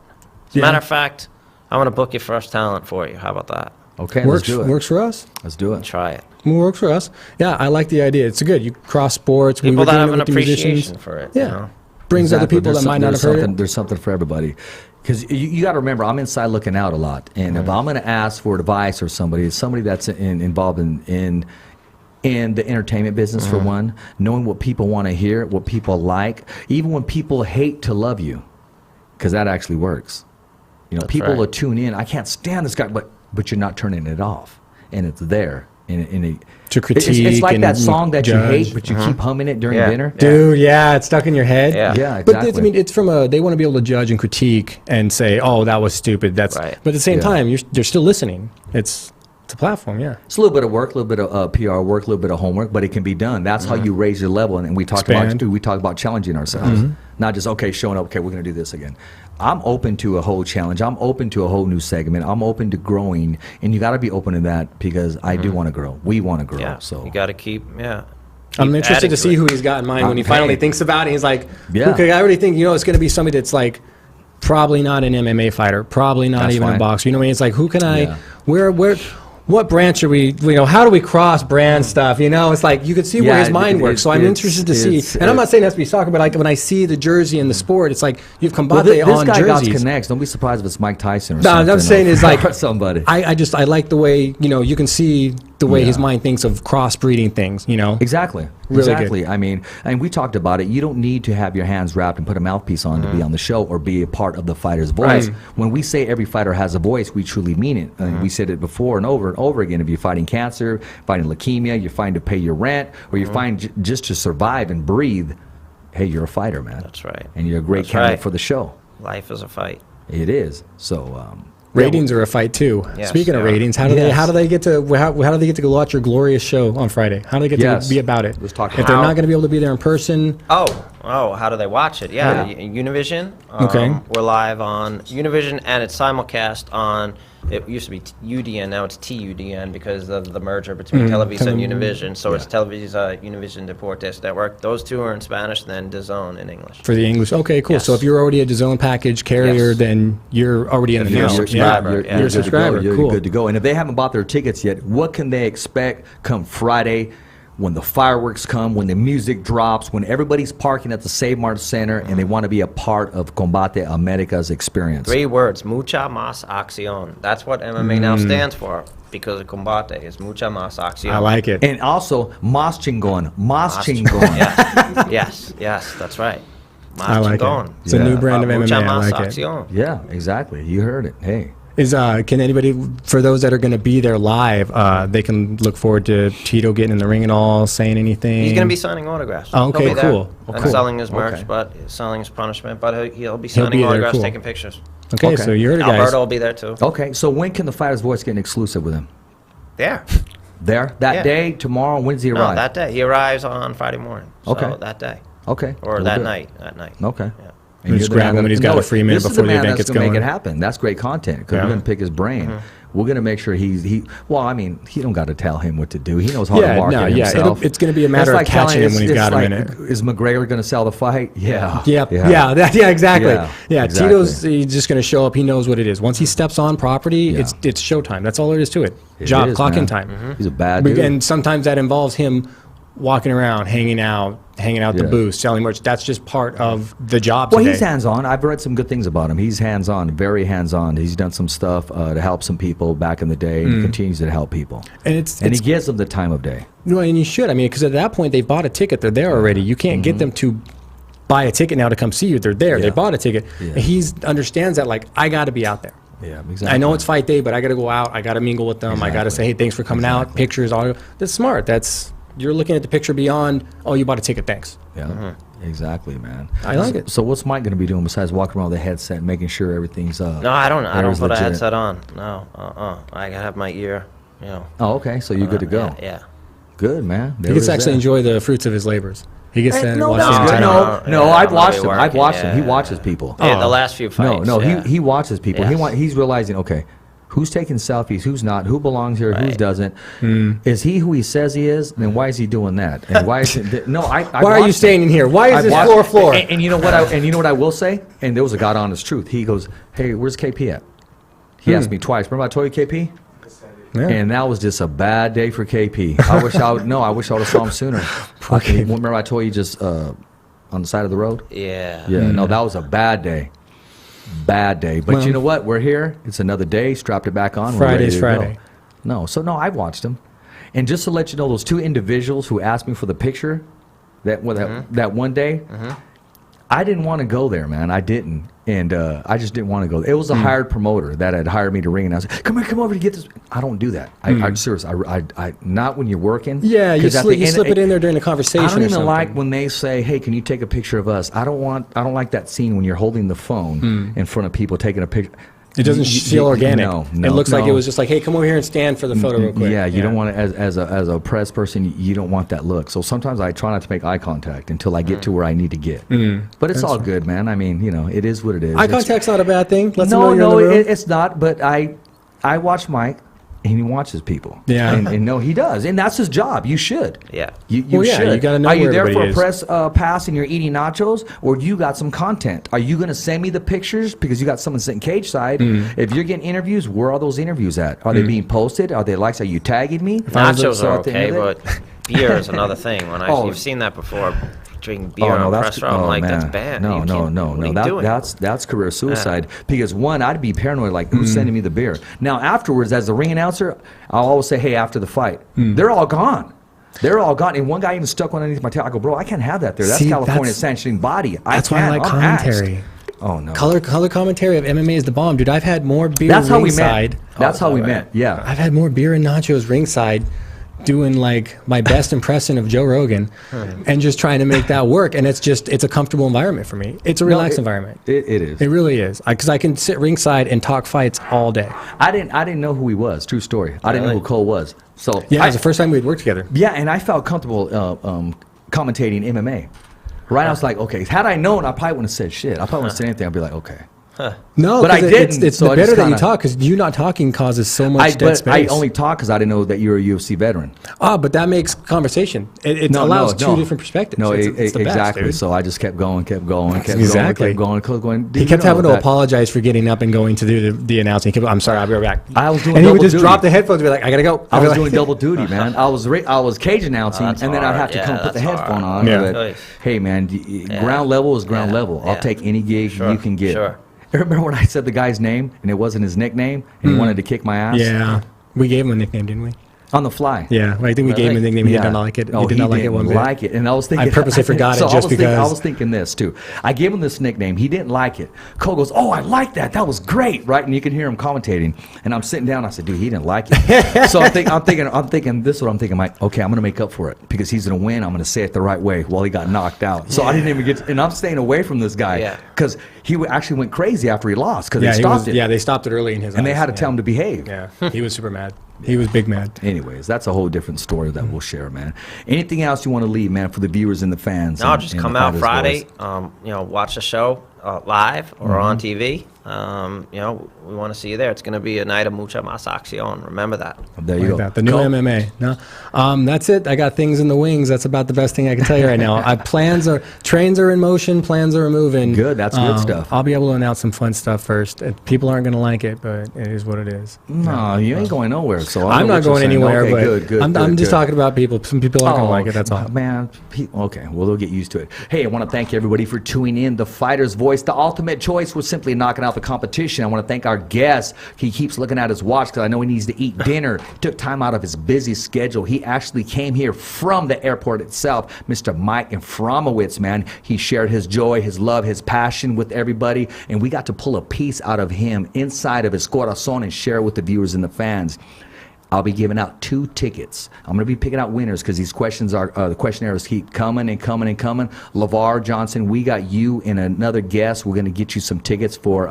As a matter of fact, I want to book your first talent for you. How about that? Okay, Works, let's do it. Works for us. Let's do it. Try it. Works for us. Yeah, I like the idea. It's good. You cross sports. People we were that doing have it an with the musicians. appreciation for it. Yeah. Brings other people that might not have heard it. There's something for everybody. Because you got to remember, I'm inside looking out a lot. And if I'm going to ask for advice or somebody that's involved in the entertainment business, for one, knowing what people want to hear, what people like, even when people hate to love you, because that actually works. People will tune in. I can't stand this guy, but you're not turning it off, and it's there. To critique. It's like that song that judge. you hate, but you keep humming it during dinner. Dude, it's stuck in your head. Yeah, exactly. But it's from they want to be able to judge and critique and say, oh, that was stupid. That's right. But at the same time, they're still listening. It's a platform, It's a little bit of work, a little bit of PR work, a little bit of homework, but it can be done. That's how you raise your level. And we talk about challenging ourselves, not just showing up. Okay, we're going to do this again. I'm open to a whole challenge. I'm open to a whole new segment. I'm open to growing, and you got to be open to that because I do want to grow. We want to grow. Yeah. So you got to keep. I'm interested to see who he's got in mind when he finally thinks about it. He's like, okay, I already think it's going to be somebody that's like probably not an MMA fighter, probably not even a boxer. You know what I mean? It's like, who can I? Where? What branch are we, how do we cross brand stuff? It's like you could see where his mind works. So I'm interested to see. And I'm not saying it has to be soccer, but when I see the jersey and the sport, it's like you've combate on jerseys. This guy got connects. Don't be surprised if it's Mike Tyson or something. No, what I'm saying is like somebody. I like the way, you can see the way his mind thinks of crossbreeding things, Exactly. Really exactly. good. I mean, and we talked about it. You don't need to have your hands wrapped and put a mouthpiece on to be on the show or be a part of the fighter's voice. Right. When we say every fighter has a voice, we truly mean it. And we said it before and over again. If you're fighting cancer, fighting leukemia, you're fighting to pay your rent, or you're fighting just to survive and breathe, hey, you're a fighter, man. That's right. And you're a great candidate for the show. Life is a fight. It is. So ratings are a fight too. Yes, Speaking of ratings, how do they get to go watch your glorious show on Friday? How do they get to be about it? Let's talk if about they're not going to be able to be there in person. How do they watch it? Yeah. Univision. Okay. We're live on Univision, and it's simulcast on. It used to be UDN, now it's TUDN because of the merger between Televisa and Univision. So it's Televisa Univision Deportes Network. Those two are in Spanish, then DAZN in English. For the English, okay, cool. Yes. So if you're already a DAZN package carrier, then you're already in the you're a know. subscriber, You're a subscriber. You're Cool. good to go. And if they haven't bought their tickets yet, what can they expect come Friday when the fireworks come, when the music drops, when everybody's parking at the Save Mart Center and they want to be a part of Combate America's experience? 3 words, mucha más acción. That's what MMA now stands for because of Combate is mucha más acción. I like it. And also, Mas Chingon. Mas Chingon. Yes, that's right. Mas I like Chingon. it. It's a new brand of MMA. Mucha I más like it. acción. Yeah, exactly. You heard it. Hey. Can anybody, for those that are going to be there live, they can look forward to Tito getting in the ring and all, saying anything? He's going to be signing autographs. Oh, okay, He'll be there cool. and Cool. selling his merch, Okay. but selling his punishment. But he'll be signing there, autographs, cool. taking pictures. Okay, so you heard it, guys. Alberto will be there too. Okay, so when can the Fighter's Voice get an exclusive with him? There. There? That Yeah. day? Tomorrow? When does he No, arrive? that day. He arrives on Friday morning. So Okay. that day. Okay. Or We'll that do it. night. That night. Okay. Yeah. And Just you're the grab man him when he's got no, a free minute this is before the man event that's gets gonna make going. it happen. That's great content because Yeah. we're going to pick his brain. Mm-hmm. We're going to make sure he. Well, I mean, he don't got to tell him what to do. He knows how to market himself. It's going to be a matter It's of catching telling- him when he's it's got like, him in it. Is McGregor going to sell the fight? Yeah. Yeah, exactly. Yeah, exactly. Tito's he's just going to show up. He knows what it is. Once he steps on property, it's showtime. That's all there is to it. It Job, is, clock man. in time. He's a bad dude. And sometimes that involves him walking around, hanging out the Yeah. booth, selling merch. That's just part of the job Well, today. he's hands-on. I've read some good things about him. He's hands-on, very hands-on. He's done some stuff to help some people back in the day, and he continues to help people. And he gives them the time of day. No, and you should. I mean, because at that point they've bought a ticket. They're there already. You can't get them to buy a ticket now to come see you. They're there. They bought a ticket. Yeah. And he understands that. Like, I got to be out there. Yeah, exactly. I know it's fight day, but I got to go out. I got to mingle with them. I got to say, hey, thanks for coming out. Pictures, all. That's smart. You're looking at the picture beyond. Oh, you bought a ticket. Thanks. Yeah, exactly, man. I like it. So what's Mike going to be doing besides walking around with a headset, and making sure everything's? No, I don't put a legit? headset on. No. I gotta have my ear. You know. Oh, okay. So you're good to go. Yeah. Good, man. He gets to actually enjoy the fruits of his labors. He gets to No, watch that's the good. entire. No, Yeah, I've I'm watched him. gonna be I've watched working, him. He yeah. watches people. Yeah, the last few fights. No, yeah. he watches people. Yes. He's realizing, okay, who's taking selfies, who's not, who belongs here, who Right. doesn't. Is he who he says he is? Then why is he doing that? And why is it? No, I. Why are you staying in here? Why is this floor? And you know what? And you know what I will say? And there was a God honest truth. He goes, "Hey, where's KP at?" He asked me twice. Remember I told you KP? Yeah. And that was just a bad day for KP. I wish I would have saw him sooner. Remember I told you just on the side of the road? Yeah. Yeah, no, that was a bad day. Bad day. But Well- you know what? We're here. It's another day. Strapped it back on. We're ready Friday's to Friday. go. No, I've watched him. And just to let you know, those two individuals who asked me for the picture that one day, I didn't want to go there, man. I didn't. And I just didn't want to go. It was a hired promoter that had hired me to ring, and I was like, come over to get this. I don't do that. I'm serious. I not when you're working. Yeah, you 'Cause at the end- slip it in there during the conversation. I don't or even something. like when they say, "Hey, can you take a picture of us?" I don't like that scene when you're holding the phone in front of people taking a picture. It doesn't feel organic. No, it looks like no. it was just like, hey, come over here and stand for the photo real quick. Yeah, you don't want to, as a press person, you don't want that look. So sometimes I try not to make eye contact until I get to where I need to get. But it's all good, man. I mean, it is what it is. Eye contact's not a bad thing. Let's know you're in the room. It's not. But I watch Mike, and he watches people. Yeah. And no, he does, and that's his job. You should. Yeah. You Well, yeah, should. you gotta know Are you where there for a everybody is. press pass and you're eating nachos, or do you got some content? Are you going to send me the pictures because you got someone sitting cage side? If you're getting interviews, where are those interviews at? Are they being posted? Are they likes? Are you tagging me? Nachos So are at the okay, end of it- but beer is another thing. Oh. You've seen that before. Drinking beer on a press row, I'm like, that's bad. No, You no, can't- no, what are no. you That, doing? that's career suicide. Because one, I'd be paranoid, like, who's sending me the beer? Now, afterwards, as the ring announcer, I'll always say, hey, after the fight, they're all gone. They're all gone. And one guy even stuck one underneath my tail. I go, bro, I can't have that there. That's See, California's sanctioning body. That's why I like commentary. Oh, no. Color commentary of MMA is the bomb, dude. I've had more beer That's how we ringside. met. That's how we met. Yeah. I've had more beer and nachos ringside doing like my best impression of Joe Rogan and just trying to make that work. And it's a comfortable environment for me. It's a relaxed environment. It is. It really is. Because I can sit ringside and talk fights all day. I didn't know who he was. True story. I didn't know who Cole was. So Yeah, it was the first time we'd worked together. Yeah, and I felt comfortable commentating MMA. Right? I was like, okay, had I known, I probably wouldn't have said shit. I probably wouldn't have said anything. I'd be like, okay. No, But I 'cause didn't, It's so I better just that you kinda- talk because you not talking causes so much dead But I space. only talk because I didn't know that you're a UFC veteran. But that makes conversation. It allows two different perspectives. No, it's the best, exactly. dude. So I just kept going. Exactly. Kept going. He kept having to apologize for getting up and going to do the announcing. He kept, I'm sorry, I'll be right back. I was doing and he would double just duty. drop the headphones and be like, I gotta go. I I'll be was like- doing double duty, man. I was cage announcing, that's and then I'd have to hard. come Yeah, put the that's headphone hard. on. Yeah. But, Nice. hey, man, ground level is ground Yeah. level. I'll Yeah. take any gig you can get. Sure. Remember when I said the guy's name and it wasn't his nickname and he wanted to kick my ass? Yeah, we gave him a nickname, didn't we? On the fly. Yeah, I think we gave him a nickname. He did not like it. He did not like it one bit. like it. And I was thinking, I purposely forgot it just because. I was thinking this too. I gave him this nickname. He didn't like it. Cole goes, "Oh, I like that. That was great." Right? And you can hear him commentating. And I'm sitting down. I said, "Dude, he didn't like it." So I'm thinking. This is what I'm thinking. I'm like, okay, I'm going to make up for it because he's going to win. I'm going to say it the right way while he got knocked out. So I didn't even get. And I'm staying away from this guy because he actually went crazy after he lost because they stopped it. Yeah, they stopped it early in his. And they had to tell him to behave. Yeah, he was super mad. He was big mad. Anyways, that's a whole different story that we'll share, man. Anything else you want to leave, man, for the viewers and the fans? No, just come out Friday. Watch the show live or on TV. We want to see you there. It's going to be a night of mucha más acción. Remember that. There you go. The new MMA. No, that's it. I got things in the wings. That's about the best thing I can tell you right now. Trains are in motion. Plans are moving. Good. That's good stuff. I'll be able to announce some fun stuff first. People aren't going to like it, but it is what it is. No, you ain't going nowhere. So I'm not going anywhere. Okay, but I'm just talking about people. Some people aren't going to like it. That's all. Man. Okay. Well, they'll get used to it. Hey, I want to thank everybody for tuning in. The Fighter's Voice, the ultimate choice. We're simply knocking out the competition. I want to thank our guest. He keeps looking at his watch because I know he needs to eat dinner. Took time out of his busy schedule. He actually came here from the airport itself. Mr. Mike Fromowitz, man. He shared his joy, his love, his passion with everybody, and we got to pull a piece out of him inside of his corazon and share it with the viewers and the fans. I'll be giving out 2 tickets. I'm going to be picking out winners because these questions are the questionnaires keep coming and coming and coming. LeVar Johnson, we got you and another guest. We're going to get you some tickets for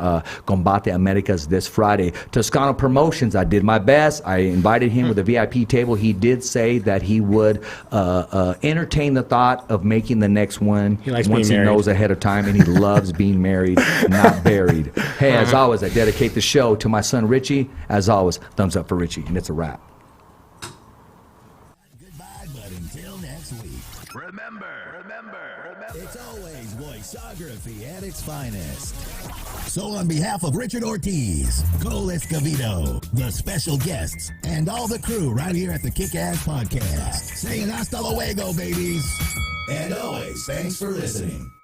Combate Americas this Friday. Toscano Promotions, I did my best. I invited him with a VIP table. He did say that he would entertain the thought of making the next one once he knows ahead of time, and he loves being married, not buried. Hey, as always, I dedicate the show to my son Richie. As always, thumbs up for Richie, and it's a wrap. Goodbye, but until next week. Remember. It's always voiceography at its finest. So on behalf of Richard Ortiz, Cole Escovedo, the special guests, and all the crew right here at the Kick-Ass Podcast, saying hasta luego, babies. And always, thanks for listening.